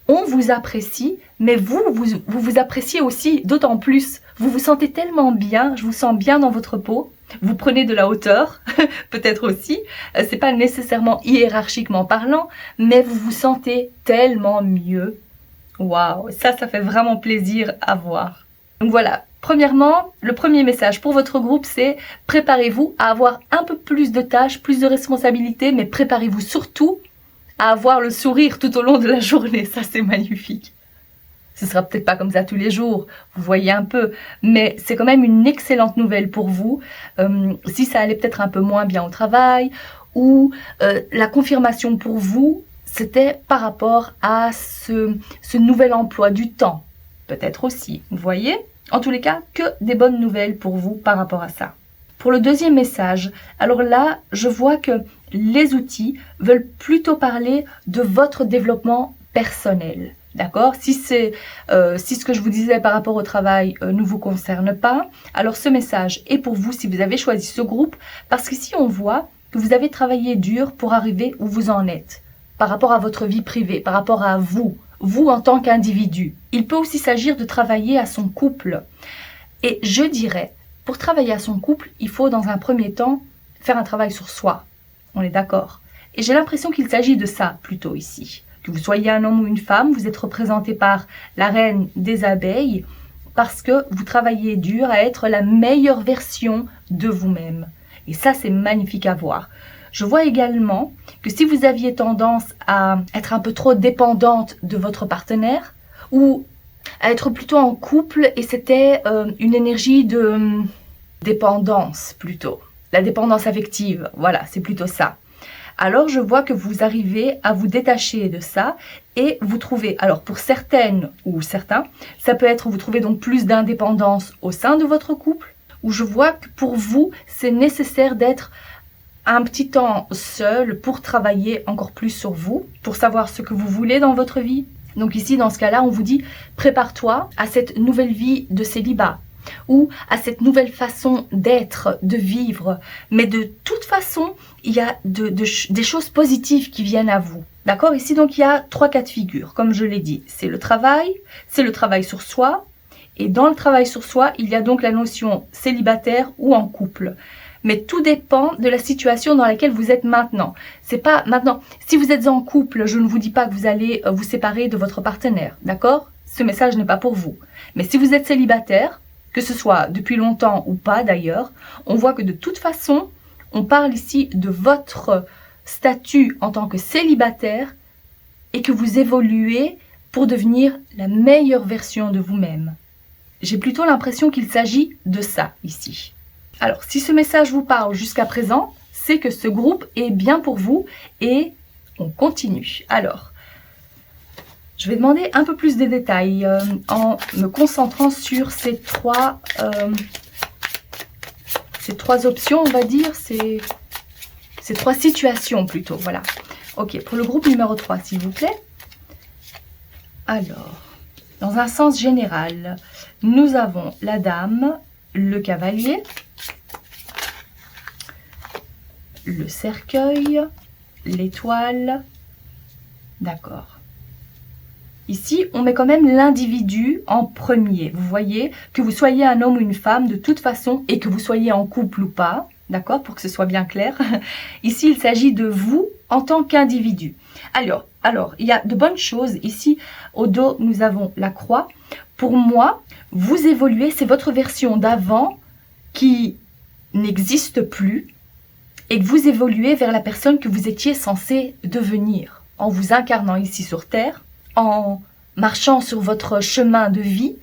on vous apprécie, mais vous vous appréciez aussi d'autant plus. Vous vous sentez tellement bien, je vous sens bien dans votre peau, vous prenez de la hauteur, peut-être aussi, c'est pas nécessairement hiérarchiquement parlant, mais vous vous sentez tellement mieux. Waouh, ça fait vraiment plaisir à voir. Donc voilà, premièrement, le premier message pour votre groupe, c'est préparez-vous à avoir un peu plus de tâches, plus de responsabilités, mais préparez-vous surtout à avoir le sourire tout au long de la journée. Ça, c'est magnifique. Ce sera peut-être pas comme ça tous les jours, vous voyez un peu, mais c'est quand même une excellente nouvelle pour vous. Si ça allait peut-être un peu moins bien au travail, ou la confirmation pour vous, c'était par rapport à ce nouvel emploi du temps, peut-être aussi, vous voyez. En tous les cas, que des bonnes nouvelles pour vous par rapport à ça. Pour le deuxième message, alors là, je vois que les outils veulent plutôt parler de votre développement personnel. D'accord? Si ce que je vous disais par rapport au travail ne vous concerne pas, alors ce message est pour vous si vous avez choisi ce groupe, parce qu'ici on voit que vous avez travaillé dur pour arriver où vous en êtes, par rapport à votre vie privée, par rapport à vous en tant qu'individu. Il peut aussi s'agir de travailler à son couple. Et je dirais, pour travailler à son couple, il faut dans un premier temps faire un travail sur soi. On est d'accord? Et j'ai l'impression qu'il s'agit de ça plutôt ici. Que vous soyez un homme ou une femme, vous êtes représenté par la reine des abeilles parce que vous travaillez dur à être la meilleure version de vous-même. Et ça, c'est magnifique à voir. Je vois également que si vous aviez tendance à être un peu trop dépendante de votre partenaire ou à être plutôt en couple et c'était une énergie de dépendance plutôt. La dépendance affective, voilà, c'est plutôt ça. Alors je vois que vous arrivez à vous détacher de ça et vous trouvez, alors pour certaines ou certains, ça peut être vous trouvez donc plus d'indépendance au sein de votre couple, où je vois que pour vous, c'est nécessaire d'être un petit temps seul pour travailler encore plus sur vous, pour savoir ce que vous voulez dans votre vie. Donc ici, dans ce cas-là, on vous dit, prépare-toi à cette nouvelle vie de célibat ou à cette nouvelle façon d'être, de vivre. Mais de toute façon, il y a des choses positives qui viennent à vous. D'accord? Ici, donc, il y a 3 cas de figure, comme je l'ai dit. C'est le travail sur soi. Et dans le travail sur soi, il y a donc la notion célibataire ou en couple. Mais tout dépend de la situation dans laquelle vous êtes maintenant. C'est pas maintenant. Si vous êtes en couple, je ne vous dis pas que vous allez vous séparer de votre partenaire. D'accord? Ce message n'est pas pour vous. Mais si vous êtes célibataire, que ce soit depuis longtemps ou pas d'ailleurs, on voit que de toute façon, on parle ici de votre statut en tant que célibataire et que vous évoluez pour devenir la meilleure version de vous-même. J'ai plutôt l'impression qu'il s'agit de ça ici. Alors, si ce message vous parle jusqu'à présent, c'est que ce groupe est bien pour vous et on continue. Alors, je vais demander un peu plus de détails en me concentrant sur ces trois options, on va dire, ces 3 situations plutôt, voilà. Ok, pour le groupe numéro 3, s'il vous plaît. Alors, dans un sens général, nous avons la dame, le cavalier, le cercueil, l'étoile, d'accord. Ici, on met quand même l'individu en premier. Vous voyez, que vous soyez un homme ou une femme, de toute façon, et que vous soyez en couple ou pas, d'accord, pour que ce soit bien clair. Ici, il s'agit de vous en tant qu'individu. Alors, il y a de bonnes choses. Ici, au dos, nous avons la croix. Pour moi, vous évoluez, c'est votre version d'avant qui n'existe plus et que vous évoluez vers la personne que vous étiez censé devenir en vous incarnant ici sur Terre, en marchant sur votre chemin de vie.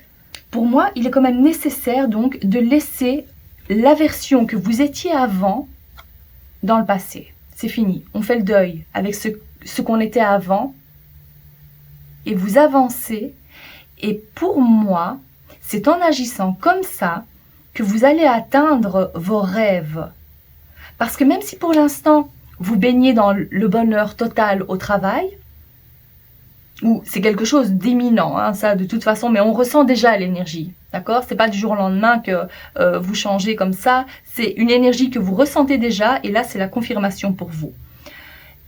Pour moi, il est quand même nécessaire donc de laisser la version que vous étiez avant dans le passé. C'est fini, on fait le deuil avec ce qu'on était avant et vous avancez. Et pour moi, c'est en agissant comme ça que vous allez atteindre vos rêves. Parce que même si pour l'instant, vous baignez dans le bonheur total au travail, ou c'est quelque chose d'éminent, hein, ça de toute façon, mais on ressent déjà l'énergie, d'accord? C'est pas du jour au lendemain que vous changez comme ça, c'est une énergie que vous ressentez déjà, et là c'est la confirmation pour vous.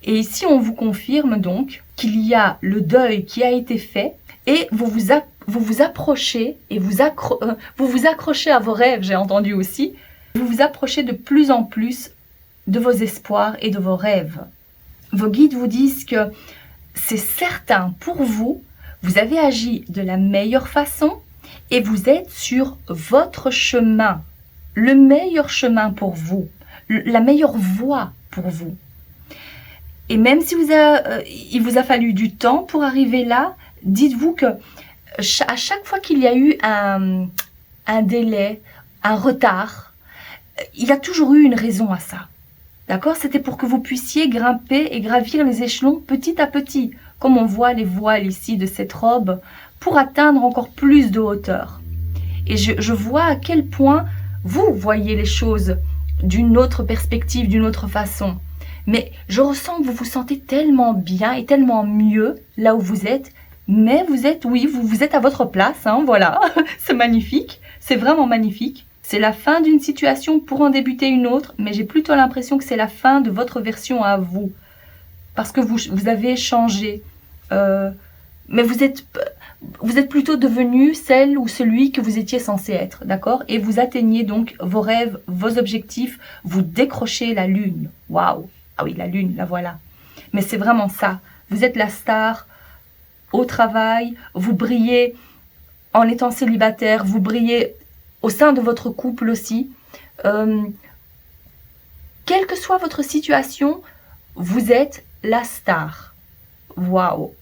Et ici on vous confirme donc qu'il y a le deuil qui a été fait, et vous vous approchez, et vous vous accrochez à vos rêves, j'ai entendu aussi, vous vous approchez de plus en plus de vos espoirs et de vos rêves. Vos guides vous disent que c'est certain pour vous, vous avez agi de la meilleure façon et vous êtes sur votre chemin, le meilleur chemin pour vous, la meilleure voie pour vous. Et même si il vous a fallu du temps pour arriver là, dites-vous que à chaque fois qu'il y a eu un délai, un retard, il y a toujours eu une raison à ça. D'accord? C'était pour que vous puissiez grimper et gravir les échelons petit à petit, comme on voit les voiles ici de cette robe, pour atteindre encore plus de hauteur. Et je vois à quel point vous voyez les choses d'une autre perspective, d'une autre façon. Mais je ressens que vous vous sentez tellement bien et tellement mieux là où vous êtes. Mais vous êtes, oui, vous êtes à votre place, hein, voilà. C'est magnifique, c'est vraiment magnifique. C'est la fin d'une situation pour en débuter une autre, mais j'ai plutôt l'impression que c'est la fin de votre version à vous. Parce que vous avez changé. Mais vous êtes plutôt devenu celle ou celui que vous étiez censé être, d'accord? Et vous atteignez donc vos rêves, vos objectifs, vous décrochez la lune. Waouh! Ah oui, la lune, la voilà. Mais c'est vraiment ça. Vous êtes la star au travail, vous brillez en étant célibataire, vous brillez au sein de votre couple aussi. Quelle que soit votre situation, vous êtes la star. Waouh!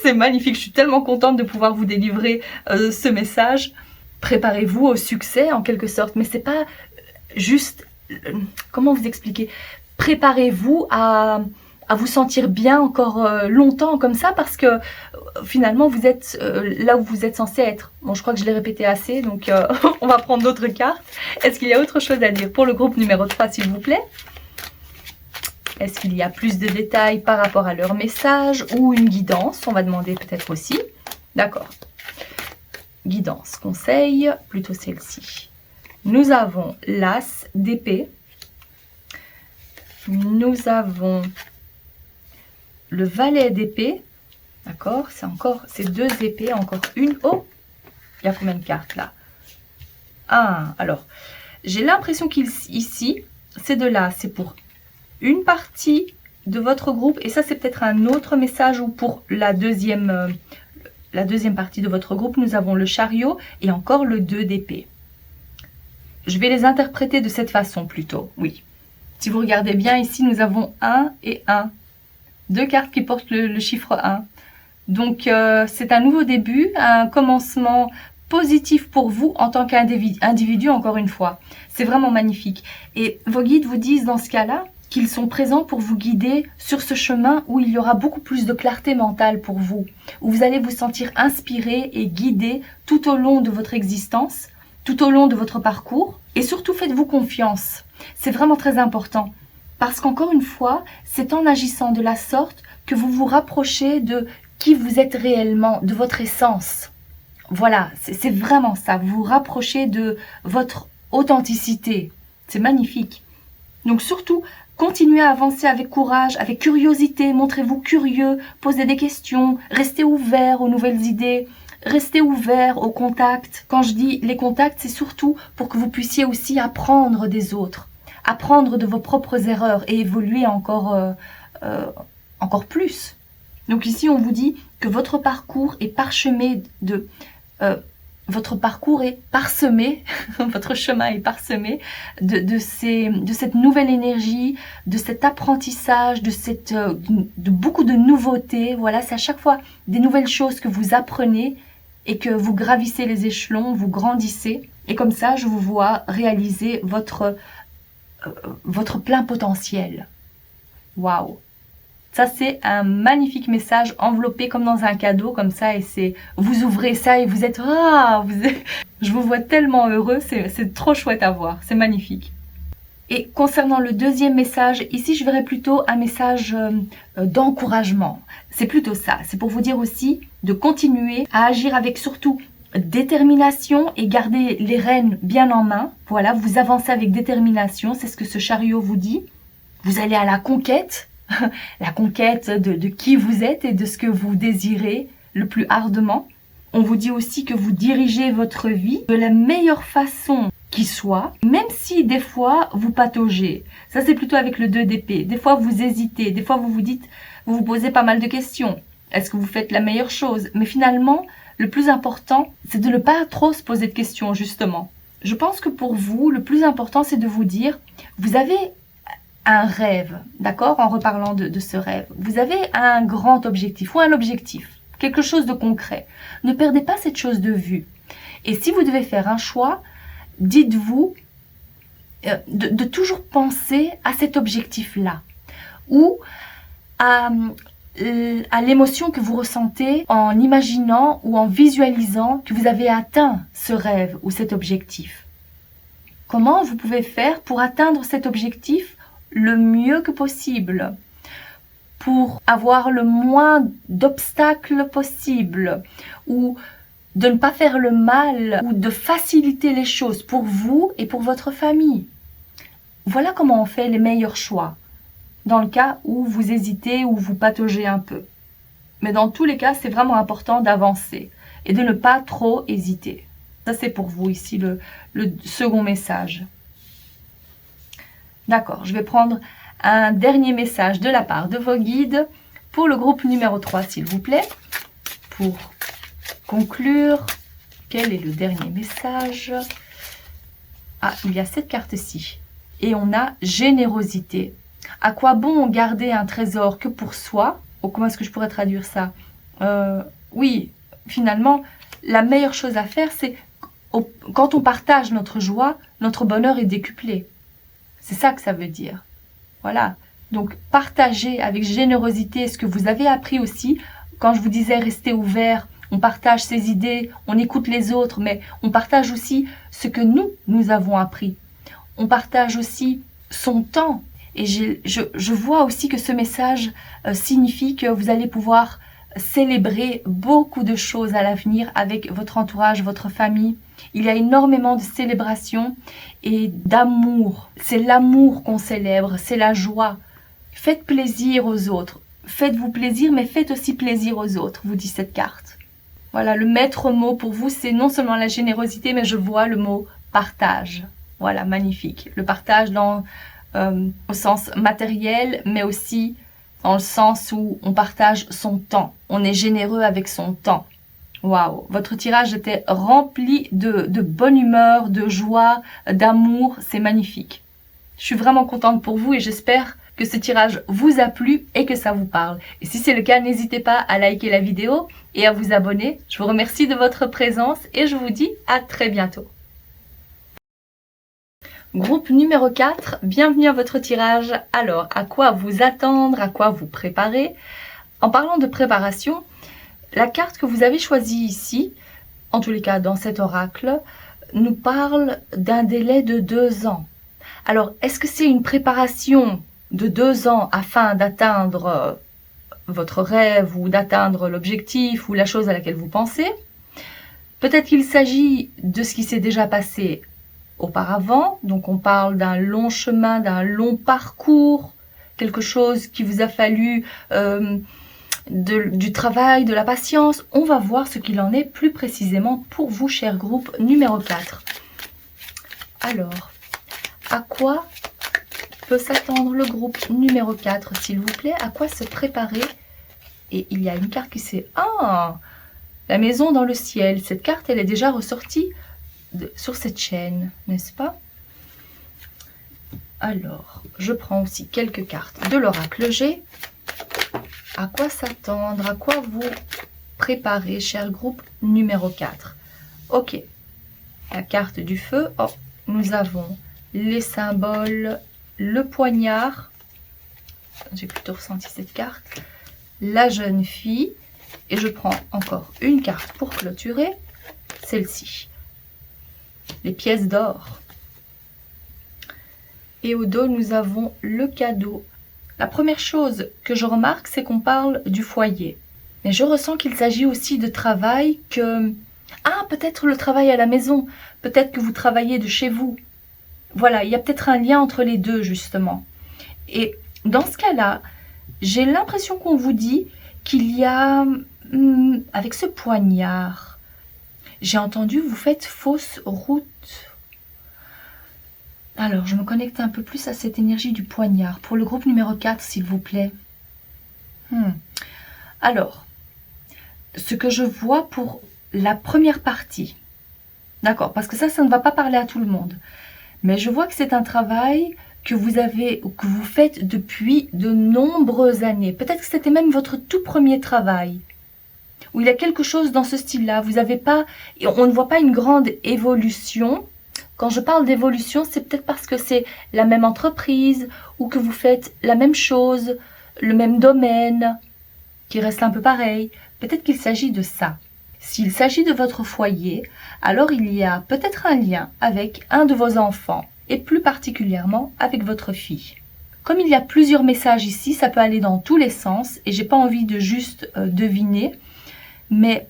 C'est magnifique, je suis tellement contente de pouvoir vous délivrer ce message. Préparez-vous au succès en quelque sorte, mais c'est pas juste... comment vous expliquer? Préparez-vous à vous sentir bien encore longtemps comme ça, parce que finalement vous êtes là où vous êtes censé être. Bon, je crois que je l'ai répété assez, donc on va prendre d'autres cartes. Est-ce qu'il y a autre chose à dire pour le groupe numéro 3, s'il vous plaît? Est-ce qu'il y a plus de détails par rapport à leur message ou une guidance? On va demander peut-être aussi. D'accord. Guidance, conseil, plutôt celle-ci. Nous avons l'As d'épée. Nous avons le valet d'épée. D'accord, c'est deux épées, encore une. Oh, il y a combien de cartes là? Ah, alors, j'ai l'impression qu'ici, ces deux-là, c'est pour une partie de votre groupe. Et ça, c'est peut-être un autre message ou pour la deuxième partie de votre groupe. Nous avons le chariot et encore le 2 d'épée. Je vais les interpréter de cette façon plutôt, oui. Si vous regardez bien ici, nous avons 1 et 1. Deux cartes qui portent le chiffre 1. Donc, c'est un nouveau début, un commencement positif pour vous en tant qu'individu, encore une fois. C'est vraiment magnifique. Et vos guides vous disent dans ce cas-là qu'ils sont présents pour vous guider sur ce chemin où il y aura beaucoup plus de clarté mentale pour vous, où vous allez vous sentir inspiré et guidé tout au long de votre existence, tout au long de votre parcours. Et surtout, faites-vous confiance. C'est vraiment très important. Parce qu'encore une fois, c'est en agissant de la sorte que vous vous rapprochez de qui vous êtes réellement, de votre essence. Voilà, c'est vraiment ça. Vous vous rapprochez de votre authenticité. C'est magnifique. Donc surtout, continuez à avancer avec courage, avec curiosité. Montrez-vous curieux, posez des questions, restez ouvert aux nouvelles idées. Restez ouvert aux contacts. Quand je dis les contacts, c'est surtout pour que vous puissiez aussi apprendre des autres. Apprendre de vos propres erreurs et évoluer encore plus. Donc ici, on vous dit que votre parcours est parsemé de... votre parcours est parsemé, votre chemin est parsemé de cette nouvelle énergie, de cet apprentissage, de beaucoup de nouveautés. Voilà, c'est à chaque fois des nouvelles choses que vous apprenez et que vous gravissez les échelons, vous grandissez. Et comme ça, je vous vois réaliser votre plein potentiel. Waouh! Ça, c'est un magnifique message enveloppé comme dans un cadeau, comme ça, et vous ouvrez ça et vous êtes... je vous vois tellement heureux, c'est trop chouette à voir, c'est magnifique. Et concernant le deuxième message, ici, je verrais plutôt un message d'encouragement. C'est plutôt ça, c'est pour vous dire aussi de continuer à agir avec surtout détermination et garder les rênes bien en main. Voilà, vous avancez avec détermination, c'est ce que ce chariot vous dit. Vous allez à la conquête de qui vous êtes et de ce que vous désirez le plus ardemment. On vous dit aussi que vous dirigez votre vie de la meilleure façon qui soit, même si des fois vous pataugez. Ça, c'est plutôt avec le 2 d'épée. Des fois, vous hésitez. Des fois, vous vous posez pas mal de questions. Est-ce que vous faites la meilleure chose? Mais finalement, le plus important, c'est de ne pas trop se poser de questions, justement. Je pense que pour vous, le plus important, c'est de vous dire, vous avez un rêve, d'accord? En reparlant de ce rêve. Vous avez un grand objectif ou un objectif, quelque chose de concret. Ne perdez pas cette chose de vue. Et si vous devez faire un choix, dites-vous de toujours penser à cet objectif-là ou à l'émotion que vous ressentez en imaginant ou en visualisant que vous avez atteint ce rêve ou cet objectif. comment vous pouvez faire pour atteindre cet objectif le mieux que possible, pour avoir le moins d'obstacles possible, ou de ne pas faire le mal, ou de faciliter les choses pour vous et pour votre famille. Voilà comment on fait les meilleurs choix, dans le cas où vous hésitez ou vous pataugez un peu. Mais dans tous les cas, c'est vraiment important d'avancer et de ne pas trop hésiter. Ça, c'est pour vous ici, le second message. D'accord, je vais prendre un dernier message de la part de vos guides pour le groupe numéro 3, s'il vous plaît. Pour conclure, quel est le dernier message? Ah, il y a cette carte-ci. Et on a générosité. À quoi bon garder un trésor que pour soi? Ou comment est-ce que je pourrais traduire ça? Oui, finalement, la meilleure chose à faire, c'est quand on partage notre joie, notre bonheur est décuplé. C'est ça que ça veut dire. Voilà. Donc, partagez avec générosité ce que vous avez appris aussi. Quand je vous disais rester ouvert, on partage ses idées, on écoute les autres, mais on partage aussi ce que nous avons appris. On partage aussi son temps. Et je vois aussi que ce message signifie que vous allez pouvoir célébrer beaucoup de choses à l'avenir avec votre entourage, votre famille. Il y a énormément de célébrations et d'amour. C'est l'amour qu'on célèbre, c'est la joie. Faites plaisir aux autres. Faites-vous plaisir, mais faites aussi plaisir aux autres, vous dit cette carte. Voilà, le maître mot pour vous, c'est non seulement la générosité, mais je vois le mot partage. Voilà, magnifique. Le partage au sens matériel, mais aussi dans le sens où on partage son temps. On est généreux avec son temps. Waouh, votre tirage était rempli de bonne humeur, de joie, d'amour. C'est magnifique. Je suis vraiment contente pour vous et j'espère que ce tirage vous a plu et que ça vous parle. Et si c'est le cas, n'hésitez pas à liker la vidéo et à vous abonner. Je vous remercie de votre présence et je vous dis à très bientôt. Groupe numéro 4, bienvenue à votre tirage. Alors, à quoi vous attendre, à quoi vous préparer? En parlant de préparation, la carte que vous avez choisie ici, en tous les cas dans cet oracle, nous parle d'un délai de 2 ans. Alors, est-ce que c'est une préparation de 2 ans afin d'atteindre votre rêve ou d'atteindre l'objectif ou la chose à laquelle vous pensez? Peut-être qu'il s'agit de ce qui s'est déjà passé auparavant, donc on parle d'un long chemin, d'un long parcours, quelque chose qui vous a fallu du travail, de la patience. On va voir ce qu'il en est plus précisément pour vous, cher groupe numéro 4. Alors, à quoi peut s'attendre le groupe numéro 4, s'il vous plaît? À quoi se préparer? Et il y a une carte qui s'est... Ah, la maison dans le ciel. Cette carte, elle est déjà ressortie sur cette chaîne, n'est-ce pas? Alors, je prends aussi quelques cartes de l'oracle G. À quoi s'attendre? À quoi vous préparer, cher groupe numéro 4? Ok, la carte du feu. Oh, nous avons les symboles, le poignard. J'ai plutôt ressenti cette carte. La jeune fille. Et je prends encore une carte pour clôturer. Celle-ci. Les pièces d'or. Et au dos, nous avons le cadeau. La première chose que je remarque, c'est qu'on parle du foyer. Mais je ressens qu'il s'agit aussi de travail que... Ah, peut-être le travail à la maison. Peut-être que vous travaillez de chez vous. Voilà, il y a peut-être un lien entre les deux, justement. Et dans ce cas-là, j'ai l'impression qu'on vous dit qu'il y a... avec ce poignard, j'ai entendu, vous faites fausse route. Alors, je me connecte un peu plus à cette énergie du poignard. Pour le groupe numéro 4, s'il vous plaît. Alors, ce que je vois pour la première partie. D'accord, parce que ça ne va pas parler à tout le monde. Mais je vois que c'est un travail que vous avez, ou que vous faites depuis de nombreuses années. Peut-être que c'était même votre tout premier travail. Où il y a quelque chose dans ce style-là. Vous n'avez pas, on ne voit pas une grande évolution. Quand je parle d'évolution, c'est peut-être parce que c'est la même entreprise ou que vous faites la même chose, le même domaine, qui reste un peu pareil. Peut-être qu'il s'agit de ça. S'il s'agit de votre foyer, alors il y a peut-être un lien avec un de vos enfants et plus particulièrement avec votre fille. Comme il y a plusieurs messages ici, ça peut aller dans tous les sens et j'ai pas envie de juste deviner, mais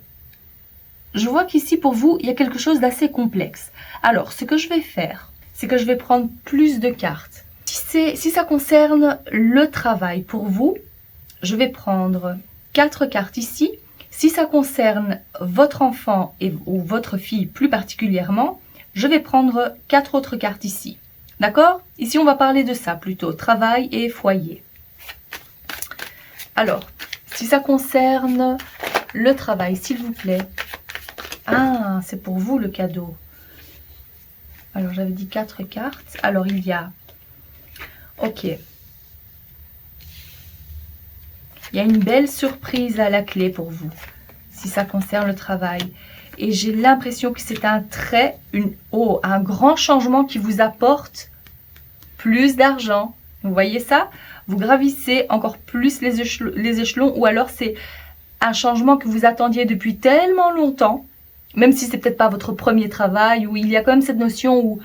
je vois qu'ici pour vous, il y a quelque chose d'assez complexe. Alors, ce que je vais faire, c'est que je vais prendre plus de cartes. Si ça concerne le travail pour vous, je vais prendre 4 cartes ici. Si ça concerne votre enfant ou votre fille plus particulièrement, je vais prendre 4 autres cartes ici. D'accord? Ici, on va parler de ça plutôt, travail et foyer. Alors, si ça concerne le travail, s'il vous plaît. Ah, c'est pour vous le cadeau. Alors, j'avais dit 4 cartes. Alors, il y a... Ok. Il y a une belle surprise à la clé pour vous, si ça concerne le travail. Et j'ai l'impression que c'est un un grand changement qui vous apporte plus d'argent. Vous voyez ça? Vous gravissez encore plus les échelons, ou alors c'est un changement que vous attendiez depuis tellement longtemps, même si c'est peut-être pas votre premier travail, où il y a quand même cette notion où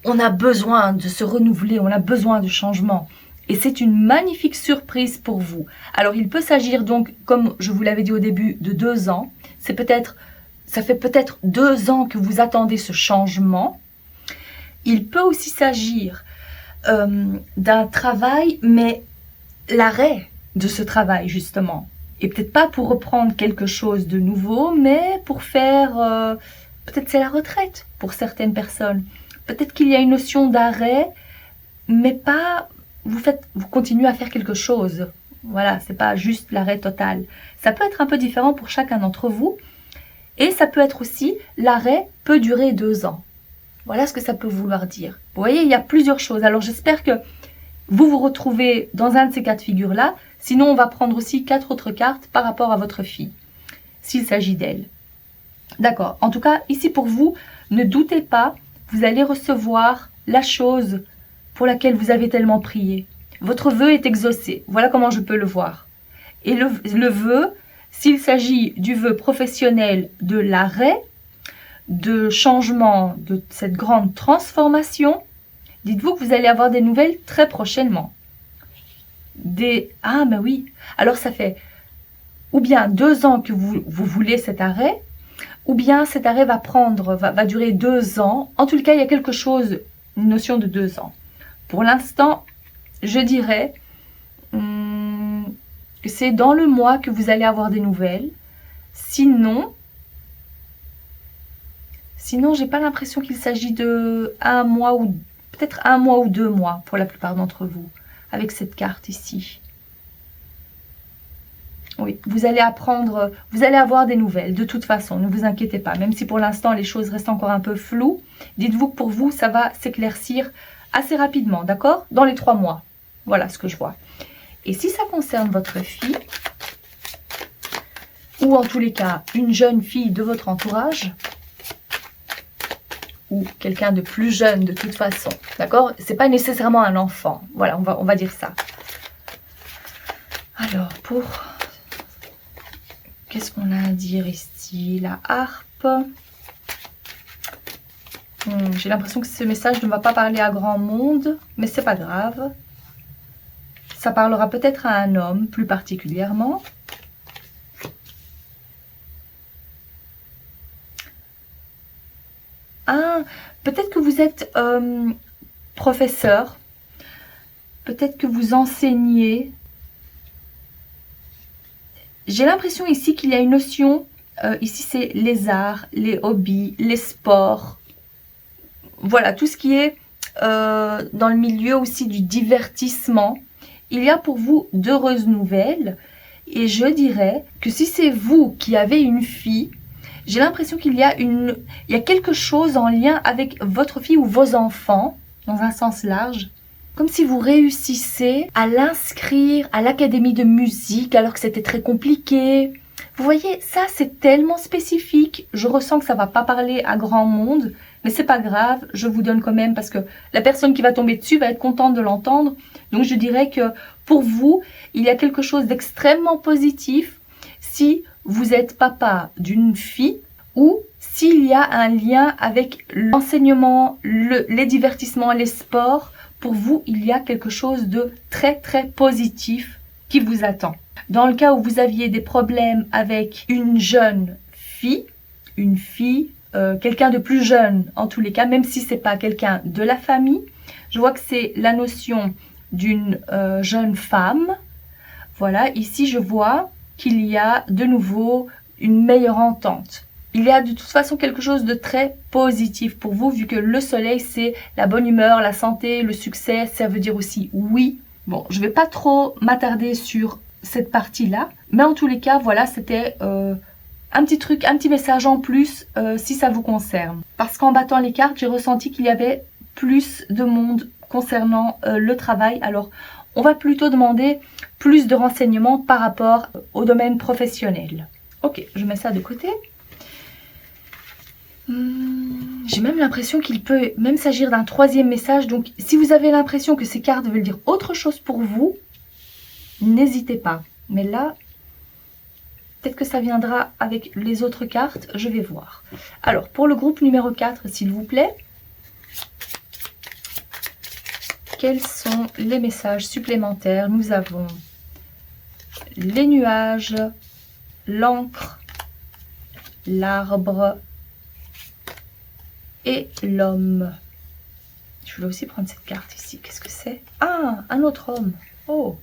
on a besoin de se renouveler, on a besoin de changement. Et c'est une magnifique surprise pour vous. Alors, il peut s'agir donc, comme je vous l'avais dit au début, de 2 ans. Ça fait peut-être 2 ans que vous attendez ce changement. Il peut aussi s'agir d'un travail, mais l'arrêt de ce travail, justement. Et peut-être pas pour reprendre quelque chose de nouveau, mais pour faire... peut-être c'est la retraite pour certaines personnes. Peut-être qu'il y a une notion d'arrêt, mais pas... Vous continuez à faire quelque chose. Voilà, c'est pas juste l'arrêt total. Ça peut être un peu différent pour chacun d'entre vous. Et ça peut être aussi, l'arrêt peut durer 2 ans. Voilà ce que ça peut vouloir dire. Vous voyez, il y a plusieurs choses. Alors j'espère que vous vous retrouvez dans un de ces cas de figure-là. Sinon, on va prendre aussi 4 autres cartes par rapport à votre fille, s'il s'agit d'elle. D'accord. En tout cas, ici pour vous, ne doutez pas, vous allez recevoir la chose pour laquelle vous avez tellement prié. Votre vœu est exaucé. Voilà comment je peux le voir. Et le vœu, s'il s'agit du vœu professionnel de l'arrêt, de changement, de cette grande transformation, dites-vous que vous allez avoir des nouvelles très prochainement. Ah, mais oui. Alors, ça fait ou bien 2 ans que vous voulez cet arrêt, ou bien cet arrêt va durer 2 ans. En tout cas, il y a quelque chose, une notion de 2 ans. Pour l'instant, je dirais que c'est dans le mois que vous allez avoir des nouvelles. Sinon, j'ai pas l'impression qu'il s'agit de 1 mois ou peut-être 1 mois ou 2 mois pour la plupart d'entre vous, avec cette carte ici. Oui, vous allez avoir des nouvelles de toute façon, ne vous inquiétez pas. Même si pour l'instant les choses restent encore un peu floues, dites-vous que pour vous, ça va s'éclaircir assez rapidement, d'accord? Dans les 3 mois. Voilà ce que je vois. Et si ça concerne votre fille, ou en tous les cas, une jeune fille de votre entourage, ou quelqu'un de plus jeune de toute façon, d'accord? C'est pas nécessairement un enfant. Voilà, on va dire ça. Alors, qu'est-ce qu'on a à dire ici? La harpe. J'ai l'impression que ce message ne va pas parler à grand monde, mais c'est pas grave. Ça parlera peut-être à un homme, plus particulièrement. Ah, peut-être que vous êtes professeur. Peut-être que vous enseignez. J'ai l'impression ici qu'il y a une notion, ici c'est les arts, les hobbies, les sports. Voilà, tout ce qui est dans le milieu aussi du divertissement. Il y a pour vous d'heureuses nouvelles. Et je dirais que si c'est vous qui avez une fille, j'ai l'impression qu'il y a quelque chose en lien avec votre fille ou vos enfants, dans un sens large. Comme si vous réussissez à l'inscrire à l'académie de musique alors que c'était très compliqué. Vous voyez, ça c'est tellement spécifique. Je ressens que ça va pas parler à grand monde, mais c'est pas grave. Je vous donne quand même parce que la personne qui va tomber dessus va être contente de l'entendre. Donc je dirais que pour vous, il y a quelque chose d'extrêmement positif si vous êtes papa d'une fille ou s'il y a un lien avec l'enseignement, les divertissements, les sports. Pour vous, il y a quelque chose de très très positif qui vous attend. Dans le cas où vous aviez des problèmes avec une jeune fille, quelqu'un de plus jeune en tous les cas, même si c'est pas quelqu'un de la famille, je vois que c'est la notion d'une jeune femme. Voilà, ici je vois qu'il y a de nouveau une meilleure entente. Il y a de toute façon quelque chose de très positif pour vous, vu que le soleil, c'est la bonne humeur, la santé, le succès, ça veut dire aussi oui. Bon, je ne vais pas trop m'attarder sur cette partie-là, mais en tous les cas, voilà, c'était un petit truc, un petit message en plus si ça vous concerne. Parce qu'en battant les cartes, j'ai ressenti qu'il y avait plus de monde concernant le travail. Alors, on va plutôt demander plus de renseignements par rapport au domaine professionnel. Ok, je mets ça de côté. J'ai même l'impression qu'il peut même s'agir d'un troisième message. Donc, si vous avez l'impression que ces cartes veulent dire autre chose pour vous, n'hésitez pas. Mais là, peut-être que ça viendra avec les autres cartes. Je vais voir. Alors, pour le groupe numéro 4, s'il vous plaît. Quels sont les messages supplémentaires? Nous avons les nuages, l'encre, l'arbre et l'homme. Je voulais aussi prendre cette carte ici. Qu'est-ce que c'est? Ah, un autre homme. Oh.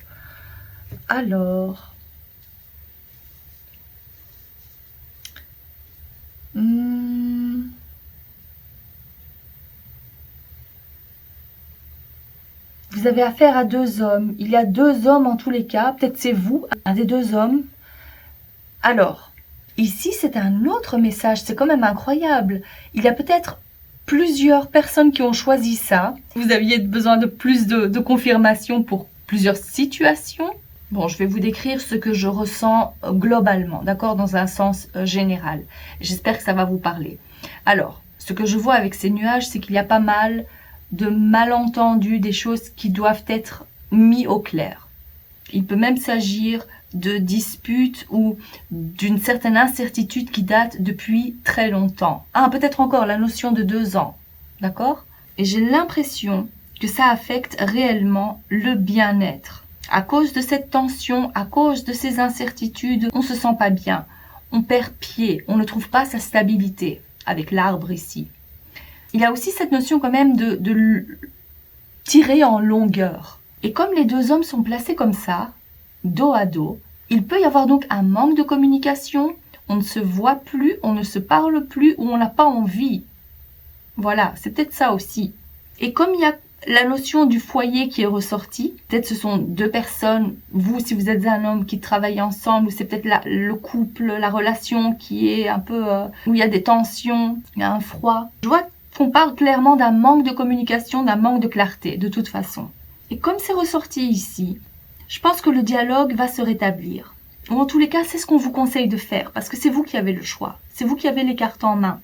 Alors. Vous avez affaire à deux hommes. Il y a deux hommes en tous les cas. Peut-être c'est vous, un des deux hommes. Alors, ici, c'est un autre message. C'est quand même incroyable. Il y a peut-être plusieurs personnes qui ont choisi ça. Vous aviez besoin de plus de confirmation pour plusieurs situations. Bon, je vais vous décrire ce que je ressens globalement, d'accord, dans un sens général. J'espère que ça va vous parler. Alors, ce que je vois avec ces nuages, c'est qu'il y a pas mal de malentendus, des choses qui doivent être mis au clair. Il peut même s'agir de disputes ou d'une certaine incertitude qui date depuis très longtemps. Ah, peut-être encore la notion de 2 ans, d'accord? Et j'ai l'impression que ça affecte réellement le bien-être. À cause de cette tension, à cause de ces incertitudes, on se sent pas bien, on perd pied, on ne trouve pas sa stabilité, avec l'arbre ici. Il y a aussi cette notion quand même de tirer en longueur. Et comme les deux hommes sont placés comme ça, dos à dos, il peut y avoir donc un manque de communication, on ne se voit plus, on ne se parle plus ou on n'a pas envie. Voilà, c'est peut-être ça aussi. Et comme il y a la notion du foyer qui est ressortie, peut-être ce sont deux personnes, vous si vous êtes un homme qui travaille ensemble, ou c'est peut-être le couple, la relation qui est un peu, où il y a des tensions, il y a un froid. Je vois qu'on parle clairement d'un manque de communication, d'un manque de clarté, de toute façon. Et comme c'est ressorti ici, je pense que le dialogue va se rétablir. Ou en tous les cas, c'est ce qu'on vous conseille de faire, parce que c'est vous qui avez le choix. C'est vous qui avez les cartes en main.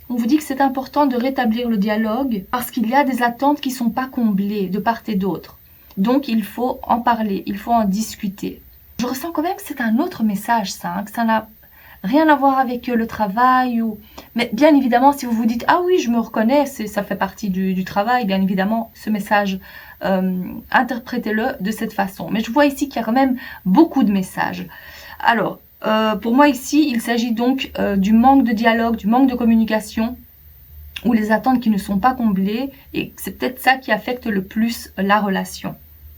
On vous dit que c'est important de rétablir le dialogue, parce qu'il y a des attentes qui ne sont pas comblées de part et d'autre. Donc il faut en parler, il faut en discuter. Je ressens quand même que c'est un autre message, ça, hein, que ça n'a rien à voir avec le travail. Mais bien évidemment, si vous vous dites « Ah oui, je me reconnais, ça fait partie du travail », bien évidemment, ce message, interprétez-le de cette façon. Mais je vois ici qu'il y a quand même beaucoup de messages. Alors, pour moi ici, il s'agit donc du manque de dialogue, du manque de communication, ou les attentes qui ne sont pas comblées, et c'est peut-être ça qui affecte le plus la relation.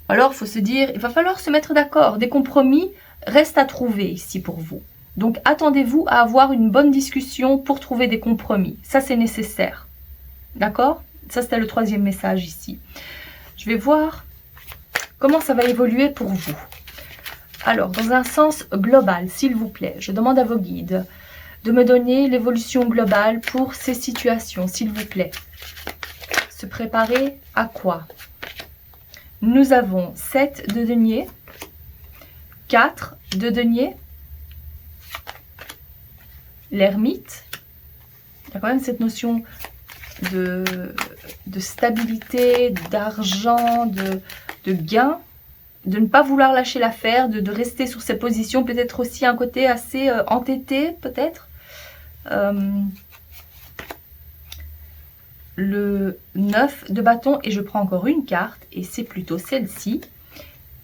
Alors, il faut se dire, il va falloir se mettre d'accord. Des compromis restent à trouver ici pour vous. Donc, attendez-vous à avoir une bonne discussion pour trouver des compromis. Ça, c'est nécessaire. D'accord? Ça, c'était le troisième message ici. Je vais voir comment ça va évoluer pour vous. Alors, dans un sens global, s'il vous plaît, je demande à vos guides de me donner l'évolution globale pour ces situations, s'il vous plaît. Se préparer à quoi? Nous avons 7 de denier, 4 de denier, l'ermite. Il y a quand même cette notion de stabilité, d'argent, de gain. de ne pas vouloir lâcher l'affaire, de rester sur ses positions, peut-être aussi un côté assez entêté, peut-être. Le 9 de bâton, et je prends encore une carte, et c'est plutôt celle-ci.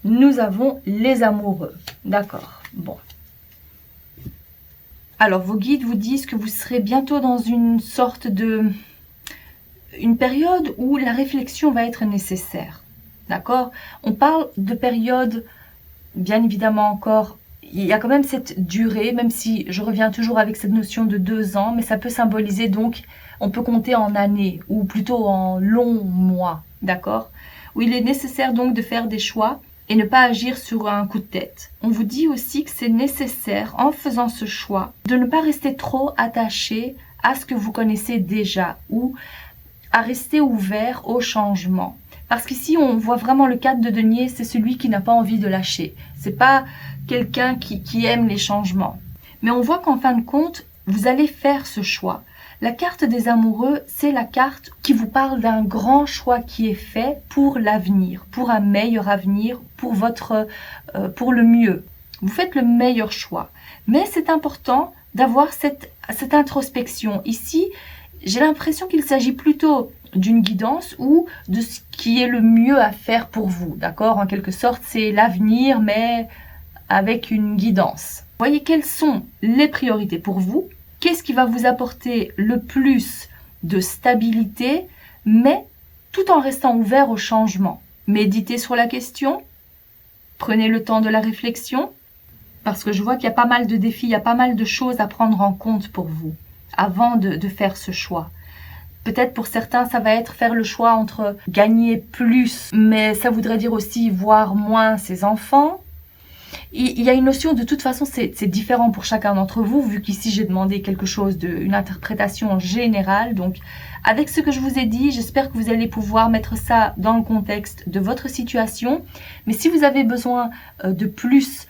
Nous avons les amoureux. D'accord, bon. Alors, vos guides vous disent que vous serez bientôt dans une sorte de... une période où la réflexion va être nécessaire. D'accord? On parle de période, bien évidemment encore, il y a quand même cette durée, même si je reviens toujours avec cette notion de 2 ans, mais ça peut symboliser donc, on peut compter en années, ou plutôt en longs mois, d'accord? Où il est nécessaire donc de faire des choix et ne pas agir sur un coup de tête. On vous dit aussi que c'est nécessaire, en faisant ce choix, de ne pas rester trop attaché à ce que vous connaissez déjà, ou à rester ouvert au changement. Parce qu'ici, on voit vraiment le 4 de denier, c'est celui qui n'a pas envie de lâcher. C'est pas quelqu'un qui aime les changements. Mais on voit qu'en fin de compte, vous allez faire ce choix. La carte des amoureux, c'est la carte qui vous parle d'un grand choix qui est fait pour l'avenir, pour un meilleur avenir, pour le mieux. Vous faites le meilleur choix. Mais c'est important d'avoir cette introspection. Ici, j'ai l'impression qu'il s'agit plutôt d'une guidance ou de ce qui est le mieux à faire pour vous, d'accord? En quelque sorte, c'est l'avenir, mais avec une guidance. Voyez quelles sont les priorités pour vous, qu'est-ce qui va vous apporter le plus de stabilité, mais tout en restant ouvert au changement. Méditez sur la question, prenez le temps de la réflexion, parce que je vois qu'il y a pas mal de défis, il y a pas mal de choses à prendre en compte pour vous, avant de faire ce choix. Peut-être pour certains, ça va être faire le choix entre gagner plus, mais ça voudrait dire aussi voir moins ses enfants. Il y a une notion, de toute façon, c'est différent pour chacun d'entre vous, vu qu'ici j'ai demandé quelque chose, une interprétation générale. Donc, avec ce que je vous ai dit, j'espère que vous allez pouvoir mettre ça dans le contexte de votre situation. Mais si vous avez besoin de plus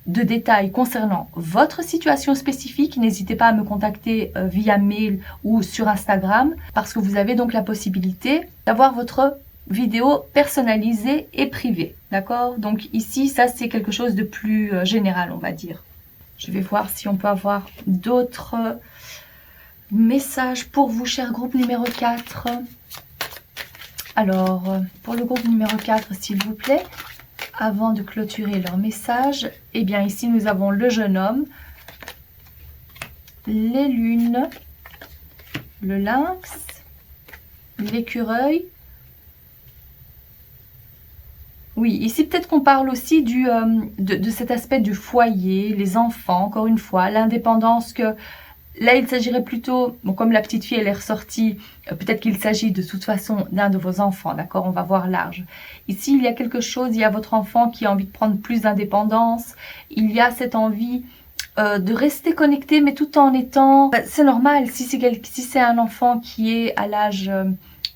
de détails concernant votre situation spécifique, n'hésitez pas à me contacter via mail ou sur Instagram, parce que vous avez donc la possibilité d'avoir votre vidéo personnalisée et privée, d'accord? Donc ici, ça c'est quelque chose de plus général, on va dire. Je vais voir si on peut avoir d'autres messages pour vous, cher groupe numéro 4. Alors, pour le groupe numéro 4, s'il vous plaît, avant de clôturer leur message, eh bien ici nous avons le jeune homme, les lunes, le lynx, l'écureuil. Oui, ici peut-être qu'on parle aussi de cet aspect du foyer, les enfants, encore une fois, l'indépendance que... Là, il s'agirait plutôt, bon, comme la petite fille, elle est ressortie, peut-être qu'il s'agit de toute façon d'un de vos enfants, d'accord? On va voir large. Ici, il y a quelque chose, il y a votre enfant qui a envie de prendre plus d'indépendance. Il y a cette envie de rester connecté, mais tout en étant... C'est normal, si c'est un enfant qui est à l'âge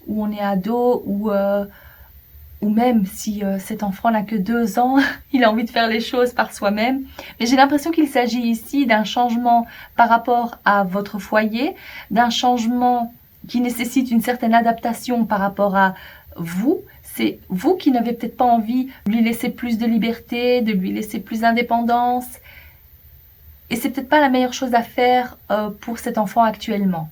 où on est ado, ou même si cet enfant n'a que 2 ans, il a envie de faire les choses par soi-même. Mais j'ai l'impression qu'il s'agit ici d'un changement par rapport à votre foyer, d'un changement qui nécessite une certaine adaptation par rapport à vous. C'est vous qui n'avez peut-être pas envie de lui laisser plus de liberté, de lui laisser plus d'indépendance. Et c'est peut-être pas la meilleure chose à faire pour cet enfant actuellement.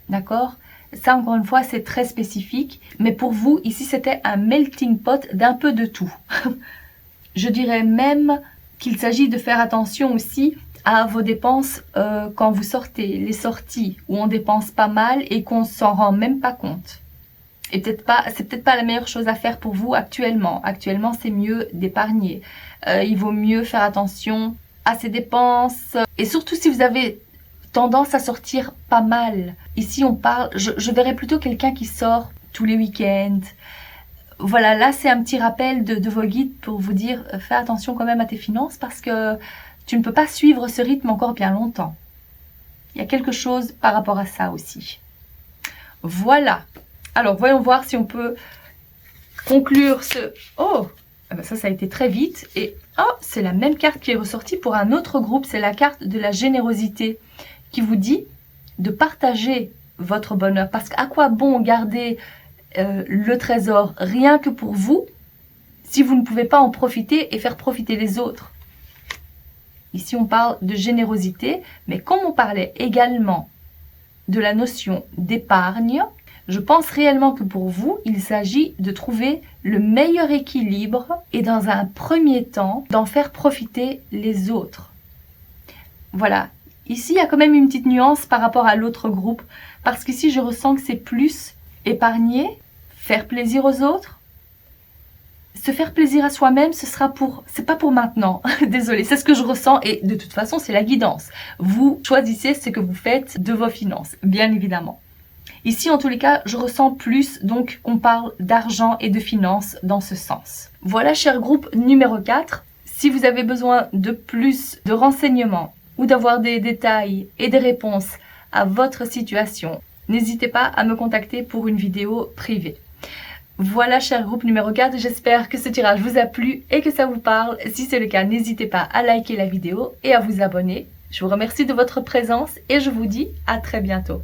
D'accord ? Ça, encore une fois, c'est très spécifique. Mais pour vous, ici, c'était un melting pot d'un peu de tout. Je dirais même qu'il s'agit de faire attention aussi à vos dépenses quand vous sortez. Les sorties où on dépense pas mal et qu'on s'en rend même pas compte. Et c'est peut-être pas la meilleure chose à faire pour vous actuellement. Actuellement, c'est mieux d'épargner. Il vaut mieux faire attention à ses dépenses. Et surtout si vous avez tendance à sortir pas mal. Ici, on parle, je verrais plutôt quelqu'un qui sort tous les week-ends. Voilà, là, c'est un petit rappel de vos guides pour vous dire, fais attention quand même à tes finances parce que tu ne peux pas suivre ce rythme encore bien longtemps. Il y a quelque chose par rapport à ça aussi. Voilà. Alors, voyons voir si on peut conclure ce... Oh, ah ben ça a été très vite. Et oh, c'est la même carte qui est ressortie pour un autre groupe. C'est la carte de la générosité qui vous dit de partager votre bonheur. Parce qu'à quoi bon garder le trésor rien que pour vous si vous ne pouvez pas en profiter et faire profiter les autres. Ici, on parle de générosité, mais comme on parlait également de la notion d'épargne, je pense réellement que pour vous, il s'agit de trouver le meilleur équilibre et dans un premier temps, d'en faire profiter les autres. Voilà. Ici, il y a quand même une petite nuance par rapport à l'autre groupe, parce qu'ici, je ressens que c'est plus épargner, faire plaisir aux autres. Se faire plaisir à soi-même, c'est pas pour maintenant. Désolée, c'est ce que je ressens et de toute façon, c'est la guidance. Vous choisissez ce que vous faites de vos finances, bien évidemment. Ici, en tous les cas, je ressens plus, donc on parle d'argent et de finances dans ce sens. Voilà, cher groupe numéro 4. Si vous avez besoin de plus de renseignements ou d'avoir des détails et des réponses à votre situation, n'hésitez pas à me contacter pour une vidéo privée. Voilà, cher groupe numéro 4, j'espère que ce tirage vous a plu et que ça vous parle. Si c'est le cas, n'hésitez pas à liker la vidéo et à vous abonner. Je vous remercie de votre présence et je vous dis à très bientôt.